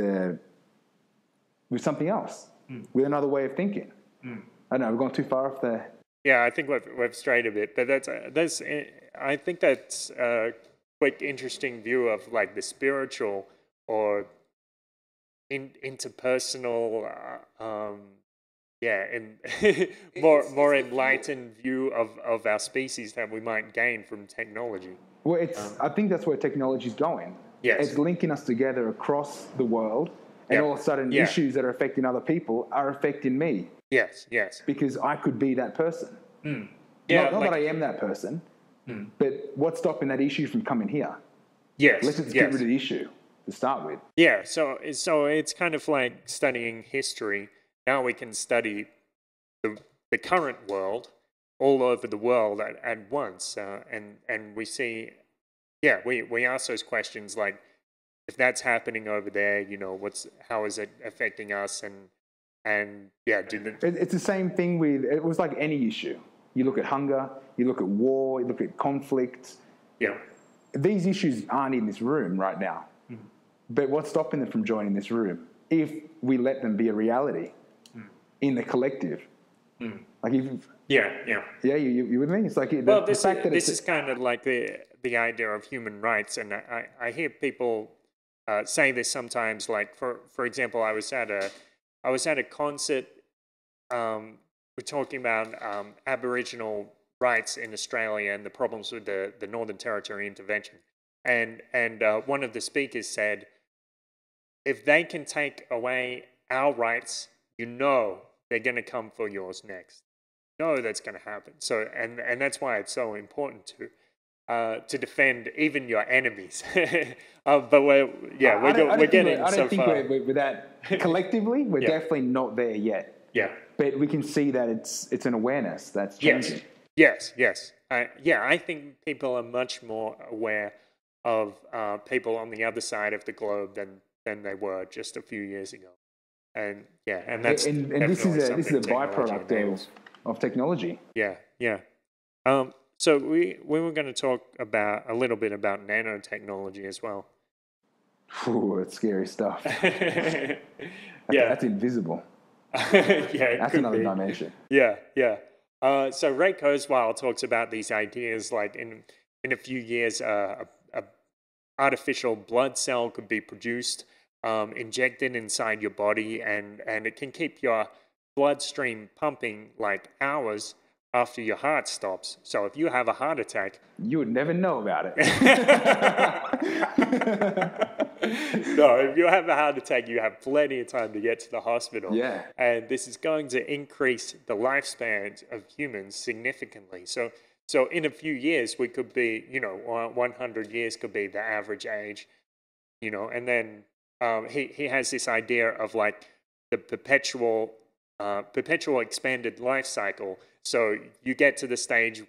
S2: something else, with another way of thinking. I don't know, we've gone too far off there.
S1: Yeah, I think we've strayed a bit, but I think that's a quick, interesting view of like the spiritual or interpersonal, and more enlightened view of our species that we might gain from technology.
S2: Well, I think that's where technology is going.
S1: Yes.
S2: It's linking us together across the world, and all of a sudden issues that are affecting other people are affecting me.
S1: Yes.
S2: Because I could be that person.
S1: Yeah,
S2: Not that I am that person, but what's stopping that issue from coming here?
S1: Yes.
S2: Let's just get rid of the issue to start with.
S1: Yeah, so it's kind of like studying history. Now we can study the current world all over the world at once, and we see, we ask those questions like, if that's happening over there, how is it affecting us,
S2: It's the same thing it was like any issue. You look at hunger, you look at war, you look at conflict.
S1: Yeah.
S2: These issues aren't in this room right now. But what's stopping them from joining this room? If we let them be a reality in the collective. Like if you with me? It's like
S1: the fact that this is kind of like the idea of human rights, and I hear people say this sometimes. Like for example, I was at a concert. We're talking about Aboriginal rights in Australia and the problems with the Northern Territory intervention, and one of the speakers said, if they can take away our rights, they're going to come for yours next. That's going to happen. So, and that's why it's so important to defend even your enemies. But we're getting so far. I don't think
S2: we're that collectively. We're definitely not there yet.
S1: Yeah.
S2: But we can see that it's an awareness that's changing.
S1: Yes. I think people are much more aware of people on the other side of the globe than they were just a few years ago. And that's
S2: and this is a byproduct of technology.
S1: Yeah. So we were going to talk a little bit about nanotechnology as well.
S2: Ooh, it's scary stuff. That's invisible. That's another dimension.
S1: Yeah. So Ray Kurzweil talks about these ideas like in a few years, a artificial blood cell could be produced, injected inside your body, and it can keep your bloodstream pumping like hours after your heart stops. So if you have a heart attack,
S2: you would never know about it.
S1: No, if you have a heart attack, you have plenty of time to get to the hospital.
S2: Yeah.
S1: And this is going to increase the lifespan of humans significantly. So in a few years, we could be, 100 years could be the average age, and then he has this idea of like the perpetual expanded life cycle. So you get to the stage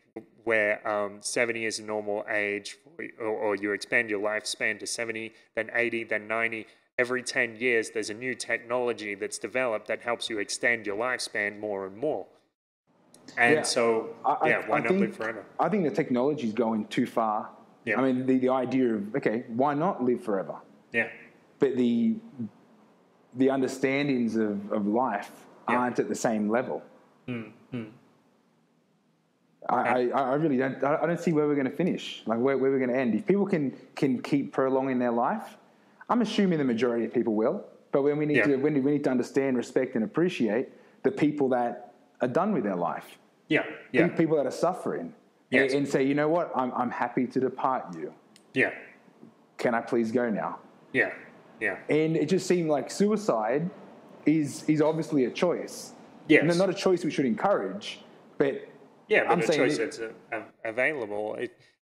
S1: where 70 is a normal age, or you expand your lifespan to 70, then 80, then 90. Every 10 years, there's a new technology that's developed that helps you extend your lifespan more and more. And why not live forever?
S2: I think the technology is going too far.
S1: Yeah.
S2: I mean, the idea of, why not live forever?
S1: Yeah.
S2: But the understandings of life aren't at the same level. I really don't. I don't see where we're going to finish. Like where we're going to end. If people can keep prolonging their life, I'm assuming the majority of people will. But when we need to understand, respect, and appreciate the people that are done with their life.
S1: Yeah.
S2: People that are suffering.
S1: Yes.
S2: and say, you know what, I'm happy to depart you.
S1: Yeah.
S2: Can I please go now?
S1: Yeah. Yeah.
S2: And it just seemed like suicide is obviously a choice.
S1: Yes.
S2: And not a choice we should encourage, but
S1: Yeah, but
S2: I'm
S1: a
S2: saying
S1: choice that's available.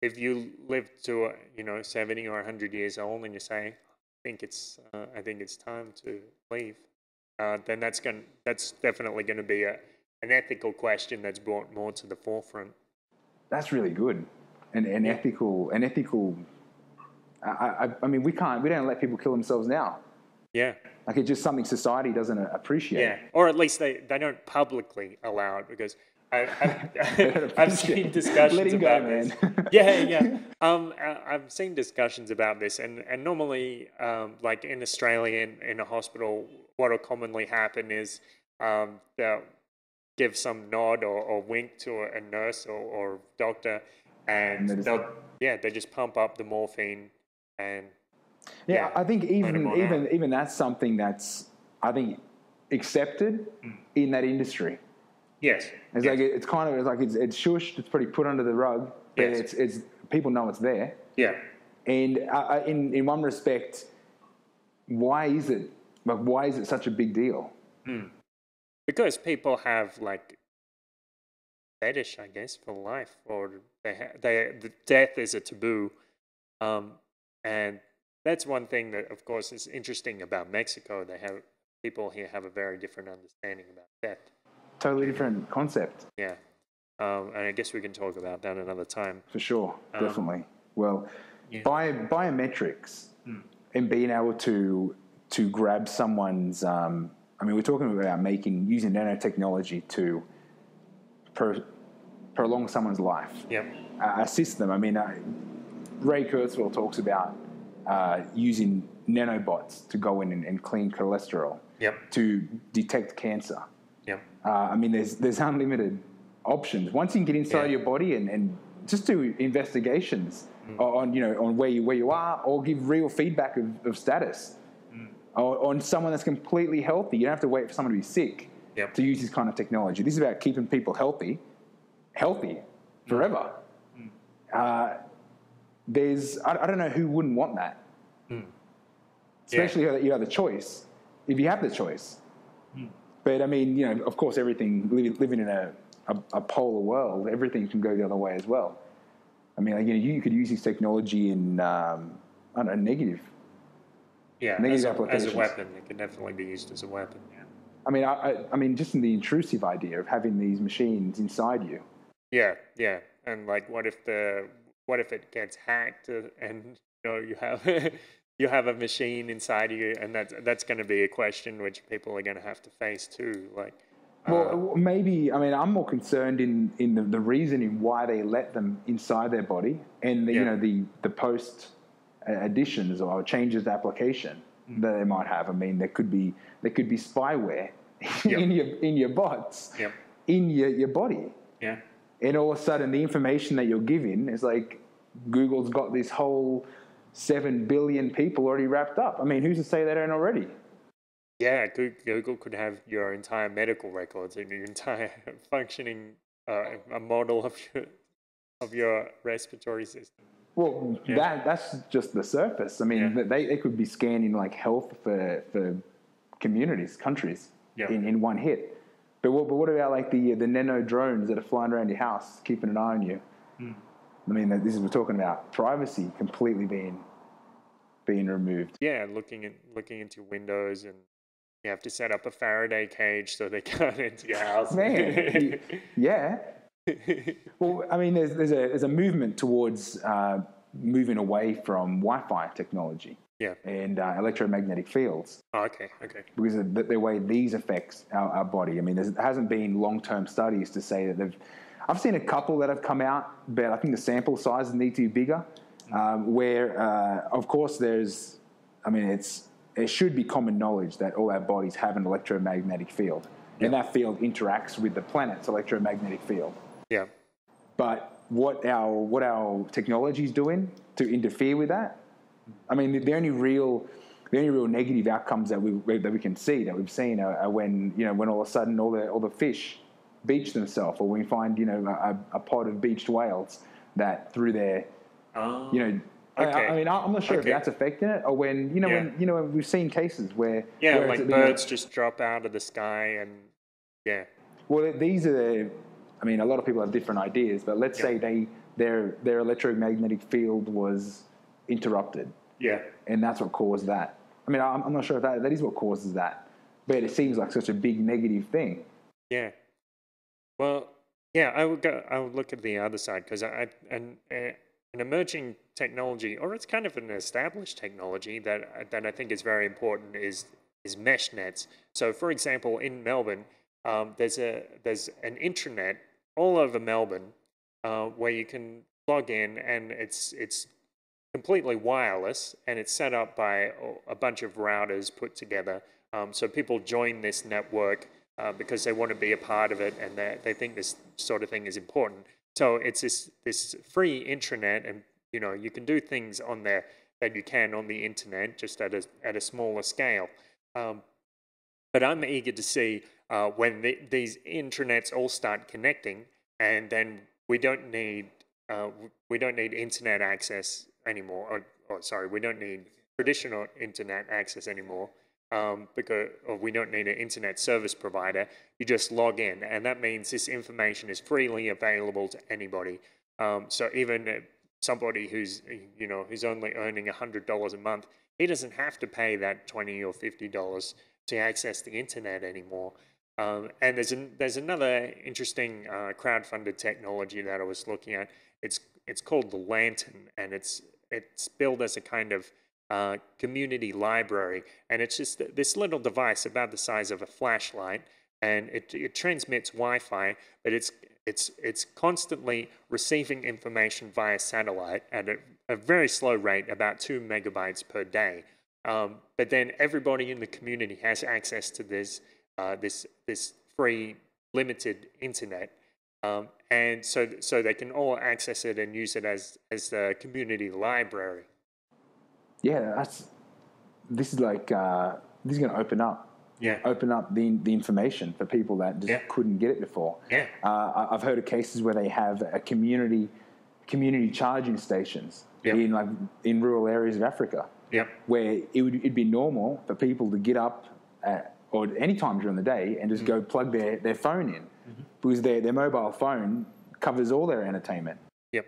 S1: If you live to 70 or 100 years old and you say, I think it's time to leave, then that's definitely going to be an ethical question that's brought more to the forefront.
S2: that's really good, and ethical. I mean, we don't let people kill themselves now.
S1: Yeah.
S2: Like, it's just something society doesn't appreciate.
S1: Yeah, or at least they don't publicly allow it, because I've seen discussions about this. Yeah. I've seen discussions about this, and normally, like in Australia, in a hospital, what will commonly happen is they'll give some nod or wink to a nurse or doctor, and they just pump up the morphine and.
S2: Yeah, I think
S1: let 'em on out.
S2: even that's something that's, I think, accepted in that industry.
S1: Yes.
S2: It's like it's kind of like it's shushed. It's pretty put under the rug, but
S1: Yes.
S2: it's people know it's there.
S1: Yeah.
S2: And in one respect, why is it such a big deal?
S1: Because people have like fetish, I guess, for life, or the death is a taboo, and that's one thing that, of course, is interesting about Mexico. People here have a very different understanding about death.
S2: Totally different concept.
S1: Yeah, and I guess we can talk about that another time.
S2: For sure, definitely. Well,
S1: Yeah.
S2: biometrics and being able to grab someone's. I mean, we're talking about using nanotechnology to prolong someone's life.
S1: Yep.
S2: Assist them. I mean, Ray Kurzweil talks about using nanobots to go in and clean cholesterol.
S1: Yep.
S2: To detect cancer.
S1: Yep.
S2: I mean, there's unlimited options. Once you can get inside your body and just do investigations on where you are, or give real feedback of status on someone that's completely healthy. You don't have to wait for someone to be sick to use this kind of technology. This is about keeping people healthy forever. I don't know who wouldn't want that. Especially if you have the choice. If you have the choice. But I mean, of course, everything living in a polar world, everything can go the other way as well. I mean, like, you could use this technology in negative.
S1: Yeah,
S2: negative
S1: as a weapon, it can definitely be used as a weapon. Yeah.
S2: I mean, I mean, just in the intrusive idea of having these machines inside you.
S1: Yeah, and like, what if it gets hacked and you have you have a machine inside you, and that's going to be a question which people are going to have to face too. Like,
S2: well, maybe, I mean, I'm more concerned in the reasoning why they let them inside their body, and the post additions or changes to application that they might have. I mean, there could be spyware in your bots, in your body.
S1: Yeah.
S2: And all of a sudden, the information that you're giving is like, Google's got this whole 7 billion people already wrapped up. I mean, who's to say they don't already?
S1: Yeah, Google could have your entire medical records and your entire functioning a model of your respiratory system.
S2: Well, that's just the surface. I mean, they could be scanning like health for communities, countries in one hit. But what about like the nano drones that are flying around your house, keeping an eye on you? I mean, we're talking about privacy completely being removed.
S1: Yeah, looking into windows, and you have to set up a Faraday cage so they can't into your house.
S2: Man, yeah. Well, I mean, there's a movement towards moving away from Wi-Fi technology.
S1: Yeah.
S2: And electromagnetic fields.
S1: Oh, okay.
S2: Because of the way these affects our body. I mean, there hasn't been long-term studies to say that I've seen a couple that have come out, but I think the sample sizes need to be bigger. Where, of course, it should be common knowledge that all our bodies have an electromagnetic field. And that field interacts with the planet's electromagnetic field.
S1: Yeah. But
S2: what our technology is doing to interfere with that, I mean, the only real negative outcomes that we can see, that we've seen, are when all of a sudden all the fish beach themselves, or we find, you know, a pod of beached whales that through their, you know,
S1: Okay.
S2: I mean, I'm not sure if
S1: Okay.
S2: that's affecting it, or when, you know,
S1: Yeah.
S2: when we've seen cases where
S1: Yeah,
S2: it's
S1: like
S2: been
S1: birds just drop out of the sky and yeah.
S2: well, these are, I mean, a lot of people have different ideas, but let's say their electromagnetic field was interrupted.
S1: Yeah.
S2: And that's what caused that. I mean, I'm not sure if that is what causes that, but it seems like such a big negative thing.
S1: Yeah. Well, yeah, I would look at the other side because an emerging technology, or it's kind of an established technology that I think is very important is mesh nets. So, for example, in Melbourne, there's an intranet all over Melbourne where you can log in, and it's completely wireless, and it's set up by a bunch of routers put together. So people join this network because they want to be a part of it, and they think this sort of thing is important. So it's this free intranet, and you know you can do things on there that you can on the internet, just at a smaller scale. But I'm eager to see when these intranets all start connecting, and then we don't need internet access anymore. Sorry, we don't need traditional internet access anymore because we don't need an internet service provider. You just log in, and that means this information is freely available to anybody. So even somebody who's only earning $100 a month, he doesn't have to pay that $20 or $50 to access the internet anymore. And there's another interesting crowdfunded technology that I was looking at. It's called the Lantern, and it's billed as a kind of community library, and it's just this little device about the size of a flashlight, and it transmits Wi-Fi, but it's constantly receiving information via satellite at a very slow rate, about 2 megabytes per day. But then everybody in the community has access to this free limited internet, and so they can all access it and use it as the community library.
S2: Yeah, this is like this is going to open up the information for people that just couldn't get it before.
S1: Yeah.
S2: I've heard of cases where they have a community charging stations in rural areas of Africa.
S1: Yep.
S2: Where it'd be normal for people to get up or any time during the day and just go plug their phone in, because their mobile phone covers all their entertainment.
S1: Yep.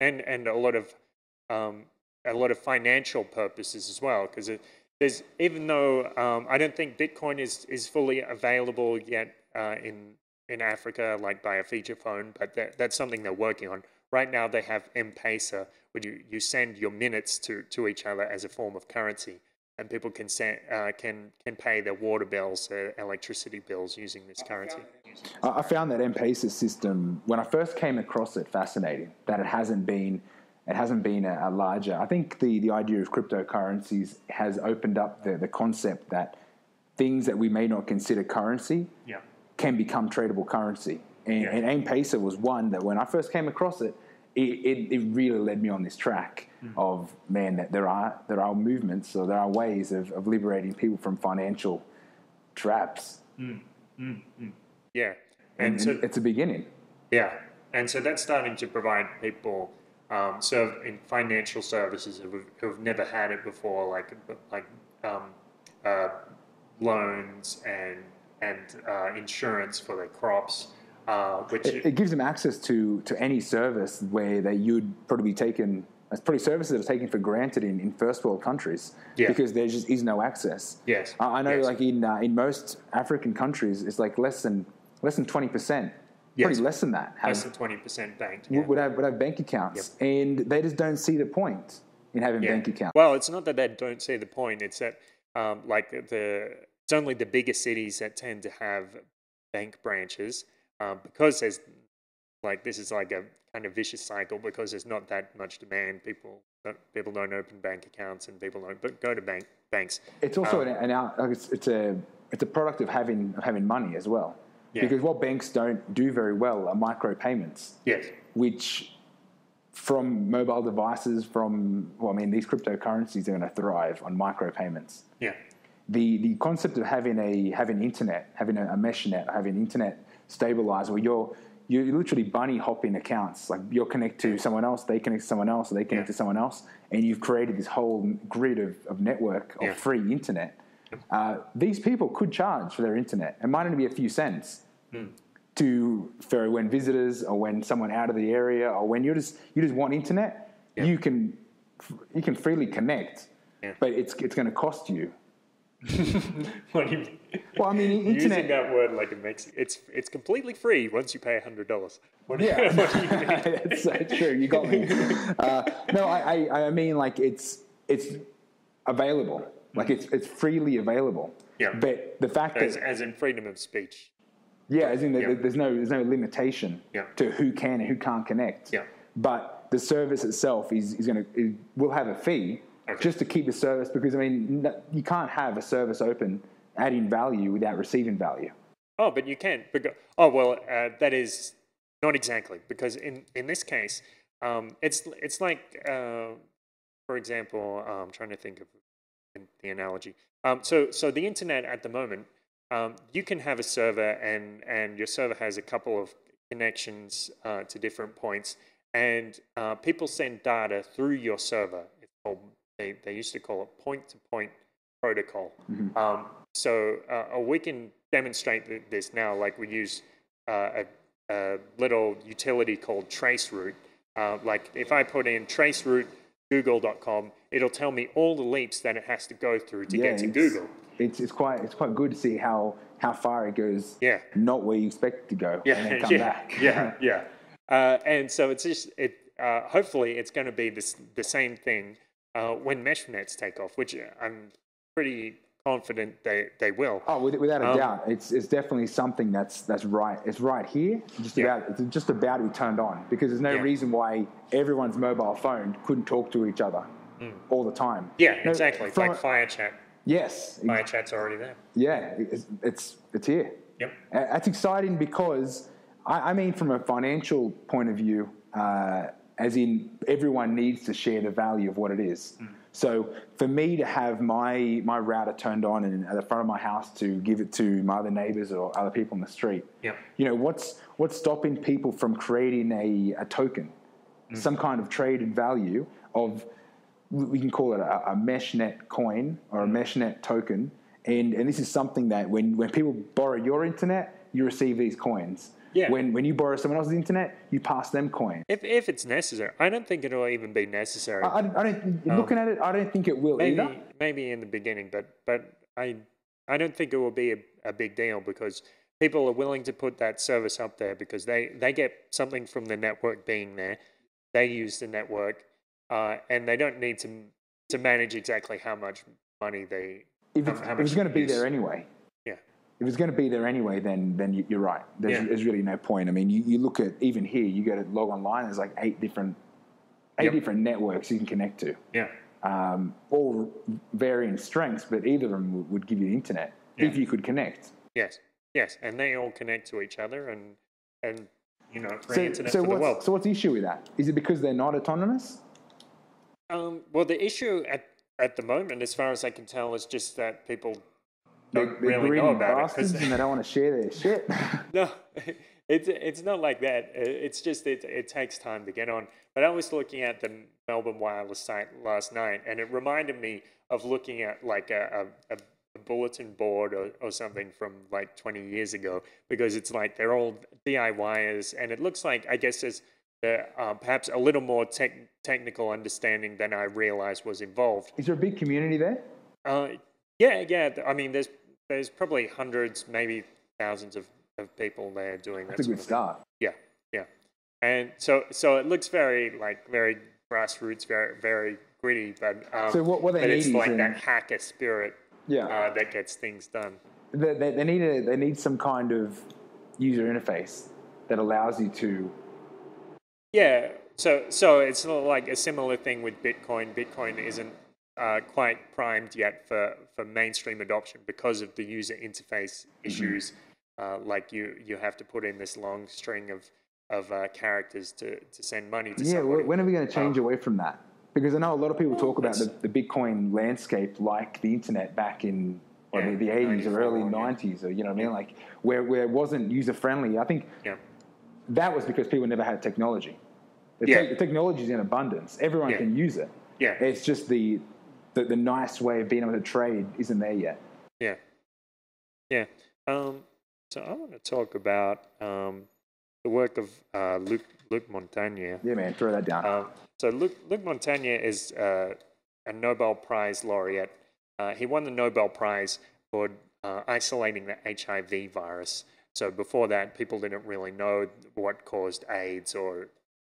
S1: And a lot of financial purposes as well, because there's, even though I don't think Bitcoin is fully available yet in Africa, like by a feature phone, but that's something they're working on. Right now they have M-Pesa, where you send your minutes to each other as a form of currency, and people can pay their water bills, their electricity bills using this currency.
S2: I found that M-Pesa system, when I first came across it, fascinating, that it hasn't been a larger. I think the idea of cryptocurrencies has opened up the concept that things that we may not consider currency can become tradable currency. And M-Pesa was one that when I first came across it, it really led me on this track of, man, that there are movements, or there are ways of liberating people from financial traps.
S1: Yeah.
S2: And so it's a beginning.
S1: Yeah. And so that's starting to provide people in financial services who've never had it before, like loans and insurance for their crops. Which
S2: it gives them access to any service where you'd probably be taken. It's probably services that are taken for granted in first world countries because there just is no access.
S1: Yes,
S2: I know. Like in most African countries, it's like less than 20%. Probably less than that.
S1: Less than 20% banked.
S2: Would have bank accounts, and they just don't see the point in having bank accounts.
S1: Well, it's not that they don't see the point. It's that it's only the bigger cities that tend to have bank branches. Because this is like a kind of vicious cycle, because there's not that much demand. People don't open bank accounts, and people don't go to banks.
S2: It's also it's a product of having money as well. Yeah. Because what banks don't do very well are micropayments.
S1: Yes.
S2: Which, from mobile devices, these cryptocurrencies are going to thrive on micropayments.
S1: Yeah.
S2: The concept of having internet, having a mesh net, having internet stabilized where you're literally bunny hopping accounts. Like you'll connect to someone else, they connect to someone else, or they connect to someone else, and you've created this whole grid of network of free internet. These people could charge for their internet. It might only be a few cents for when visitors or when someone out of the area or when you just want internet, you can freely connect, but it's going to cost you.
S1: What do you mean?
S2: Well, I mean, internet.
S1: Using that word like it makes it's completely free once you pay $100. What do you mean?
S2: That's so true. You got me. No, I mean like it's available. Like it's freely available.
S1: Yeah.
S2: But the fact that
S1: as in freedom of speech.
S2: Yeah, as in there's no limitation to who can and who can't connect.
S1: Yeah.
S2: But the service itself will have a fee just to keep the service, because I mean you can't have a service open adding value without receiving value.
S1: Oh, but you can. That is not exactly, because in this case, it's like for example, I'm trying to think of the analogy. So the internet at the moment, you can have a server and your server has a couple of connections to different points, and people send data through your server. It's called, they used to call it point-to-point protocol. So we can demonstrate this now. Like we use a little utility called traceroute. Like if I put in traceroute google.com, it'll tell me all the leaps that it has to go through to get to Google.
S2: It's quite good to see how far it goes.
S1: Yeah.
S2: Not where you expect it to go, and then come back.
S1: And so it's just hopefully it's going to be the same thing when meshnets take off, which I'm pretty confident they will.
S2: Oh, without a doubt, it's definitely something that's right. It's right here. It's just about to be turned on, because there's no reason why everyone's mobile phone couldn't talk to each other all the time.
S1: Yeah, exactly. Like Fire Chat.
S2: Yes,
S1: Fire Chat's already there.
S2: Yeah, it's here.
S1: Yep.
S2: That's exciting because I mean, from a financial point of view, as in everyone needs to share the value of what it is. So for me to have my router turned on and at the front of my house to give it to my other neighbors or other people in the street, what's stopping people from creating a token, some kind of traded value of, we can call it a meshnet coin or a meshnet token, and this is something that when people borrow your internet, you receive these coins. Yeah. When you borrow someone else's internet, you pass them coins.
S1: If it's necessary, I don't think it'll even be necessary.
S2: I don't. Looking at it, I don't think it will either.
S1: Maybe in the beginning, but I don't think it will be a big deal, because people are willing to put that service up there because they get something from the network being there. They use the network, and they don't need to manage exactly how much money they.
S2: If it was going to be there anyway. If it's going to be there anyway, then you're right. There's really no point. I mean, you look at, even here, you go to log online, there's like eight different networks you can connect to. Yeah. All varying strengths, but either of them would give you the internet if you could connect.
S1: Yes, and they all connect to each other and free internet for the world.
S2: So what's the issue with that? Is it because they're not autonomous?
S1: Well, the issue at the moment, as far as I can tell, is just that people don't
S2: they're
S1: really know about it,
S2: and they don't want to share their shit.
S1: No, it's not like that. It's just it takes time to get on. But I was looking at the Melbourne Wireless site last night, and it reminded me of looking at like a bulletin board or something from like 20 years ago, because it's like they're all DIYers, and it looks like, I guess, there's perhaps a little more technical understanding than I realized was involved.
S2: Is there a big community there?
S1: Yeah. I mean, there's probably hundreds, maybe thousands of people there doing that.
S2: That's a good start.
S1: Yeah. And so it looks very grassroots, very, very gritty, but
S2: so what they need
S1: it's like that hacker spirit
S2: Yeah.
S1: That gets things done.
S2: They need some kind of user interface that allows you to.
S1: Yeah. So it's like a similar thing with Bitcoin. Bitcoin isn't quite primed yet for mainstream adoption because of the user interface issues. Like you have to put in this long string of characters to send money to somebody.
S2: When are we going to change away from that? Because I know a lot of people talk about the Bitcoin landscape like the internet back in or
S1: Yeah,
S2: the 80s or early
S1: 94, yeah.
S2: 90s, or you know what I mean, like where it wasn't user friendly. I think
S1: Yeah.
S2: that was because people never had technology.
S1: Yeah.
S2: The technology is in abundance. Everyone
S1: Yeah.
S2: can use it.
S1: Yeah.
S2: It's just the nice way of being able to trade isn't there yet.
S1: Yeah. Yeah. So I want to talk about the work of Luc Montagnier.
S2: Yeah, man, throw that down.
S1: So Luc Montagnier is a Nobel Prize laureate. He won the Nobel Prize for isolating the HIV virus. So before that, people didn't really know what caused AIDS, or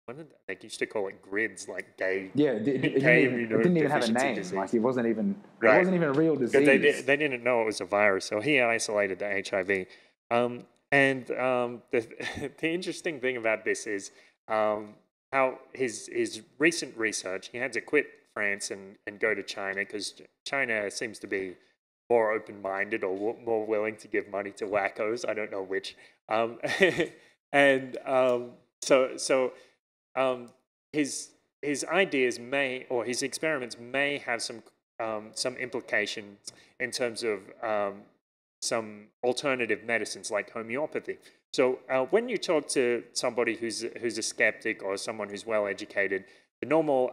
S1: what did they used to call it, GRIDS, like gay
S2: It didn't even have a name.
S1: disease.
S2: Like it wasn't even
S1: Right.
S2: a real
S1: Because
S2: disease.
S1: they didn't know it was a virus, so he isolated the HIV. The interesting thing about this is how his recent research, he had to quit France and go to China because China seems to be more open-minded or more willing to give money to wackos. I don't know which. And so his ideas may, or his experiments may have some implications in terms of some alternative medicines like homeopathy. So when you talk to somebody who's a skeptic or someone who's well educated, the normal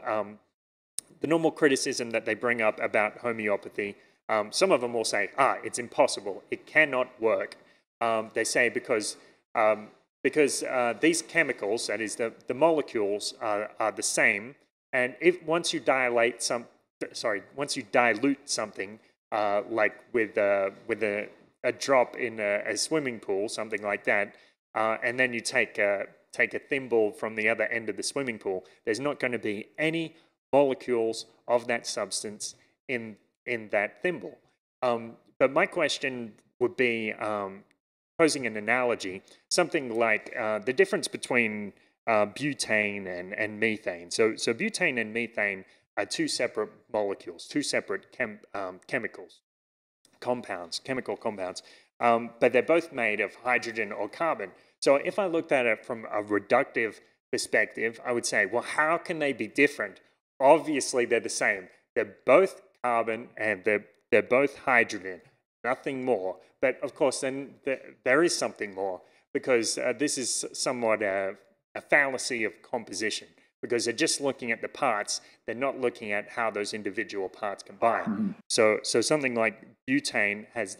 S1: criticism that they bring up about homeopathy, some of them will say, it's impossible, it cannot work. They say because these chemicals, that is the molecules, are the same, and once you dilute something, like with a drop in a swimming pool, something like that, and then you take a thimble from the other end of the swimming pool, there's not going to be any molecules of that substance in that thimble. But my question would be, posing an analogy, something like the difference between butane and methane. So butane and methane are two separate molecules, two separate chemical compounds, but they're both made of hydrogen or carbon. So if I looked at it from a reductive perspective, I would say, well, how can they be different? Obviously, they're the same. They're both carbon and they're both hydrogen, nothing more. But of course, then there is something more, because this is somewhat a fallacy of composition, because they're just looking at the parts. They're not looking at how those individual parts combine. Mm-hmm. So something like butane has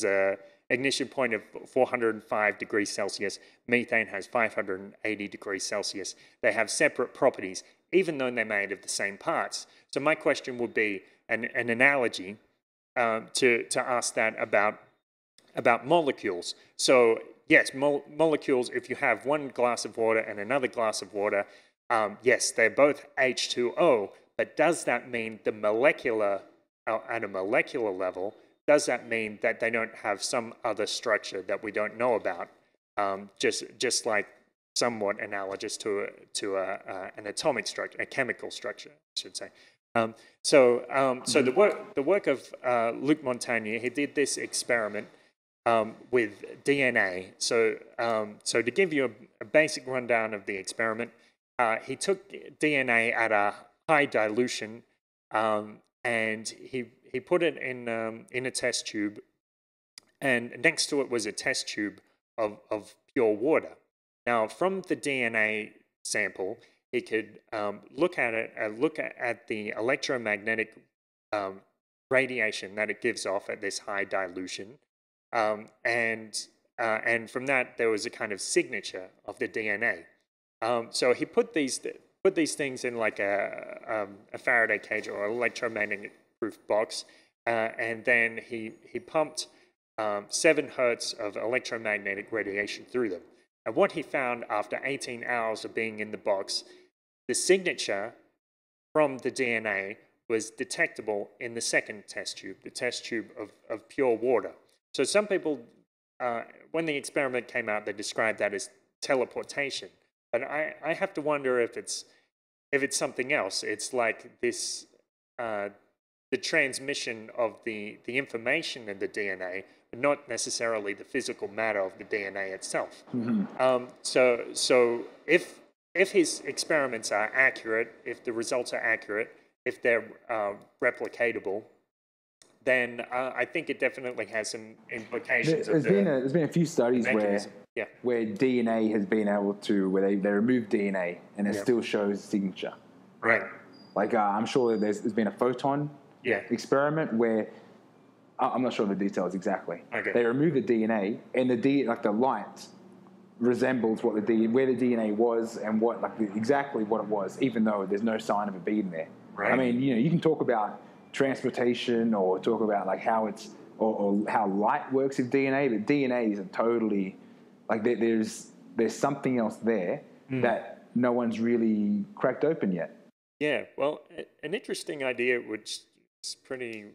S1: a ignition point of 405 degrees Celsius. Methane has 580 degrees Celsius. They have separate properties, even though they're made of the same parts. So my question would be an analogy to ask that about molecules. So yes, molecules, if you have one glass of water and another glass of water, yes, they're both H2O, but does that mean at a molecular level, does that mean that they don't have some other structure that we don't know about? Just like somewhat analogous to an atomic structure, a chemical structure, I should say. So the work of Luc Montagnier, he did this experiment with DNA. So to give you a basic rundown of the experiment, he took DNA at a high dilution, and he put it in a test tube, and next to it was a test tube of pure water. Now, from the DNA sample, he could look at the electromagnetic radiation that it gives off at this high dilution, and from that there was a kind of signature of the DNA. So he put these things in like a Faraday cage or electromagnetic proof box, and then he pumped 7 hertz of electromagnetic radiation through them. And what he found after 18 hours of being in the box, the signature from the DNA was detectable in the second test tube, the test tube of pure water. So some people, when the experiment came out, they described that as teleportation. But I have to wonder if it's something else. It's like this, the transmission of the information in the DNA, but not necessarily the physical matter of the DNA itself. Mm-hmm. So if his experiments are accurate, if the results are accurate, if they're replicatable, then I think it definitely has some implications.
S2: There's been a few studies
S1: mechanism.
S2: where DNA has been able to, where they remove DNA and it still shows signature.
S1: Right.
S2: Like I'm sure there's been a photon experiment where I'm not sure the details exactly.
S1: Okay.
S2: They remove the DNA and the light resembles what where the DNA was and what exactly what it was, even though there's no sign of it being there.
S1: Right.
S2: I mean, you can talk about transportation or talk about like how it's or how light works with DNA, but DNA is a totally like there's something else there that no one's really cracked open yet.
S1: Yeah, well, an interesting idea, which is pretty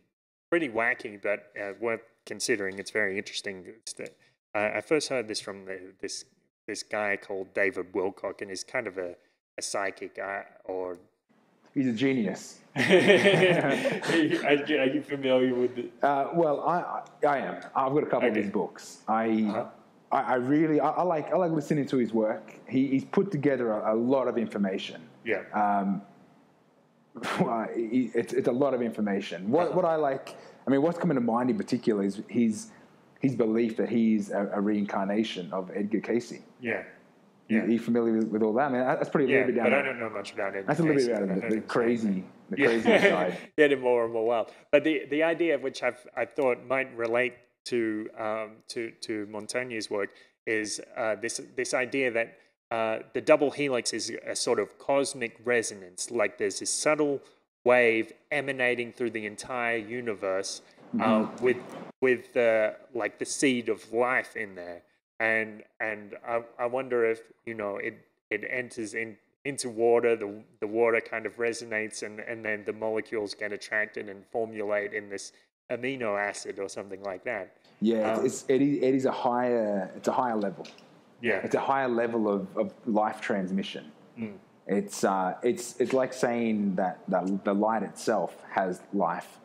S1: wacky, but worth considering. It's very interesting. It's that I first heard this from this guy called David Wilcock, and he's kind of a psychic, or
S2: he's a genius.
S1: Are you familiar with it?
S2: Well, I am. I've got a couple of his books. I really like listening to his work. He's put together a lot of information.
S1: Yeah.
S2: It's a lot of information. What I like, I mean, what's coming to mind in particular is his belief that he's a reincarnation of Edgar Casey.
S1: Yeah.
S2: Are you familiar with all that? I mean, that's pretty little bit down.
S1: But I don't know much about it.
S2: That's a little bit out of the crazy side.
S1: Getting more and more wild. But the idea of which I thought might relate to Montaigne's work is this idea that the double helix is a sort of cosmic resonance. Like there's this subtle wave emanating through the entire universe with like the seed of life in there. And I wonder if it enters into water. The water kind of resonates, and then the molecules get attracted and formulate in this amino acid or something like that.
S2: Yeah, it is a higher level.
S1: Yeah,
S2: it's a higher level of life transmission. It's like saying that the light itself has life.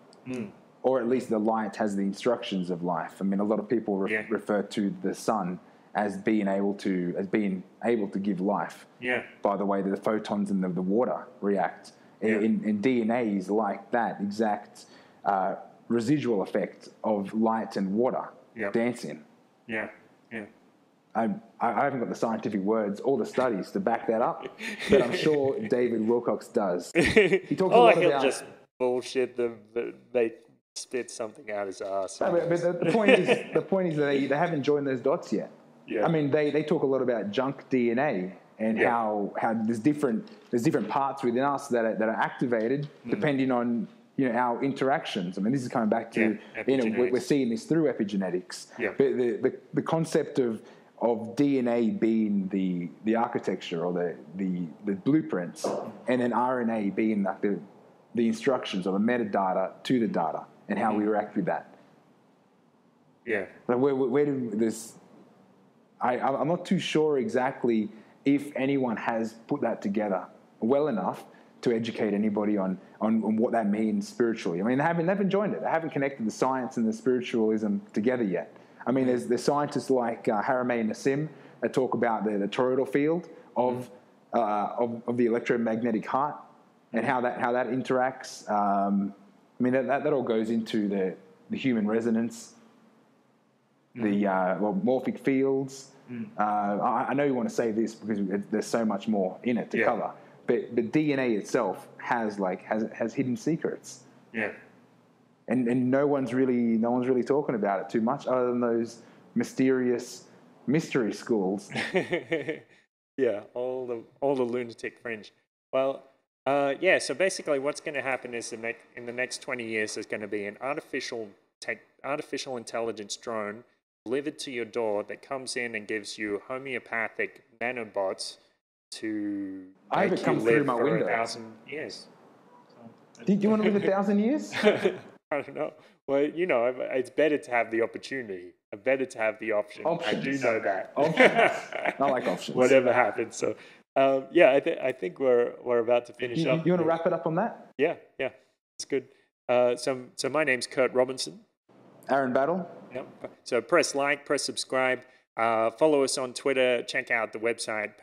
S2: Or at least the light has the instructions of life. I mean, a lot of people refer to the sun as being able to give life.
S1: Yeah.
S2: By the way that the photons in the water react.
S1: Yeah.
S2: In DNA is like that exact residual effect of light and water dancing.
S1: Yeah. Yeah.
S2: I haven't got the scientific words or the studies to back that up, but I'm sure David Wilcox does. He talks a lot about
S1: just bullshit them. They spit something out his ass.
S2: No, but the point is that they haven't joined those dots yet.
S1: Yeah.
S2: I mean, they talk a lot about junk DNA and how there's different parts within us that are activated depending on our interactions. I mean, this is coming back to we're seeing this through epigenetics.
S1: Yeah.
S2: But the concept of DNA being the architecture or the blueprints, and then RNA being like the instructions or the metadata to the data and how we react with that.
S1: Yeah.
S2: Like where do this? I'm not too sure exactly if anyone has put that together well enough to educate anybody on what that means spiritually. I mean, they haven't joined it. They haven't connected the science and the spiritualism together yet. I mean, there's scientists like Harameh Nassim that talk about the toroidal field of the electromagnetic heart and how that interacts. I mean, that all goes into the human resonance, the morphic fields. I know you want to say this because there's so much more in it to cover, but DNA itself has hidden secrets.
S1: Yeah.
S2: And no one's really talking about it too much, other than those mysterious mystery schools.
S1: Yeah, all the lunatic fringe. Well, so basically, what's going to happen is in the next 20 years, there's going to be an artificial intelligence drone delivered to your door that comes in and gives you homeopathic nanobots to
S2: I have it come through my window.
S1: 1,000 years.
S2: Do you want to live 1,000 years?
S1: I don't know. Well, it's better to have the opportunity. Better to have the option.
S2: Options.
S1: I do know that.
S2: Options. I like options.
S1: Whatever happens. So, I think we're about to finish up.
S2: You want to wrap it up on that?
S1: Yeah, it's good. So my name's Kurt Robinson.
S2: Aaron Battle.
S1: Yep. So press like, press subscribe, follow us on Twitter, check out the website,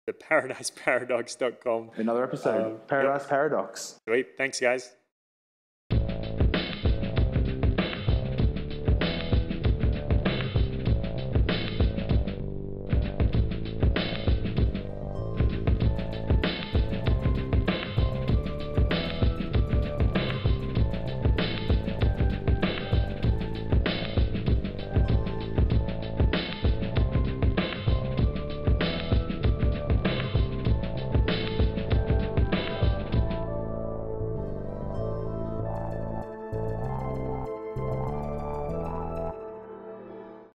S1: theparadiseparadox.com.
S2: Another episode, Paradise Paradox.
S1: Sweet. Thanks, guys.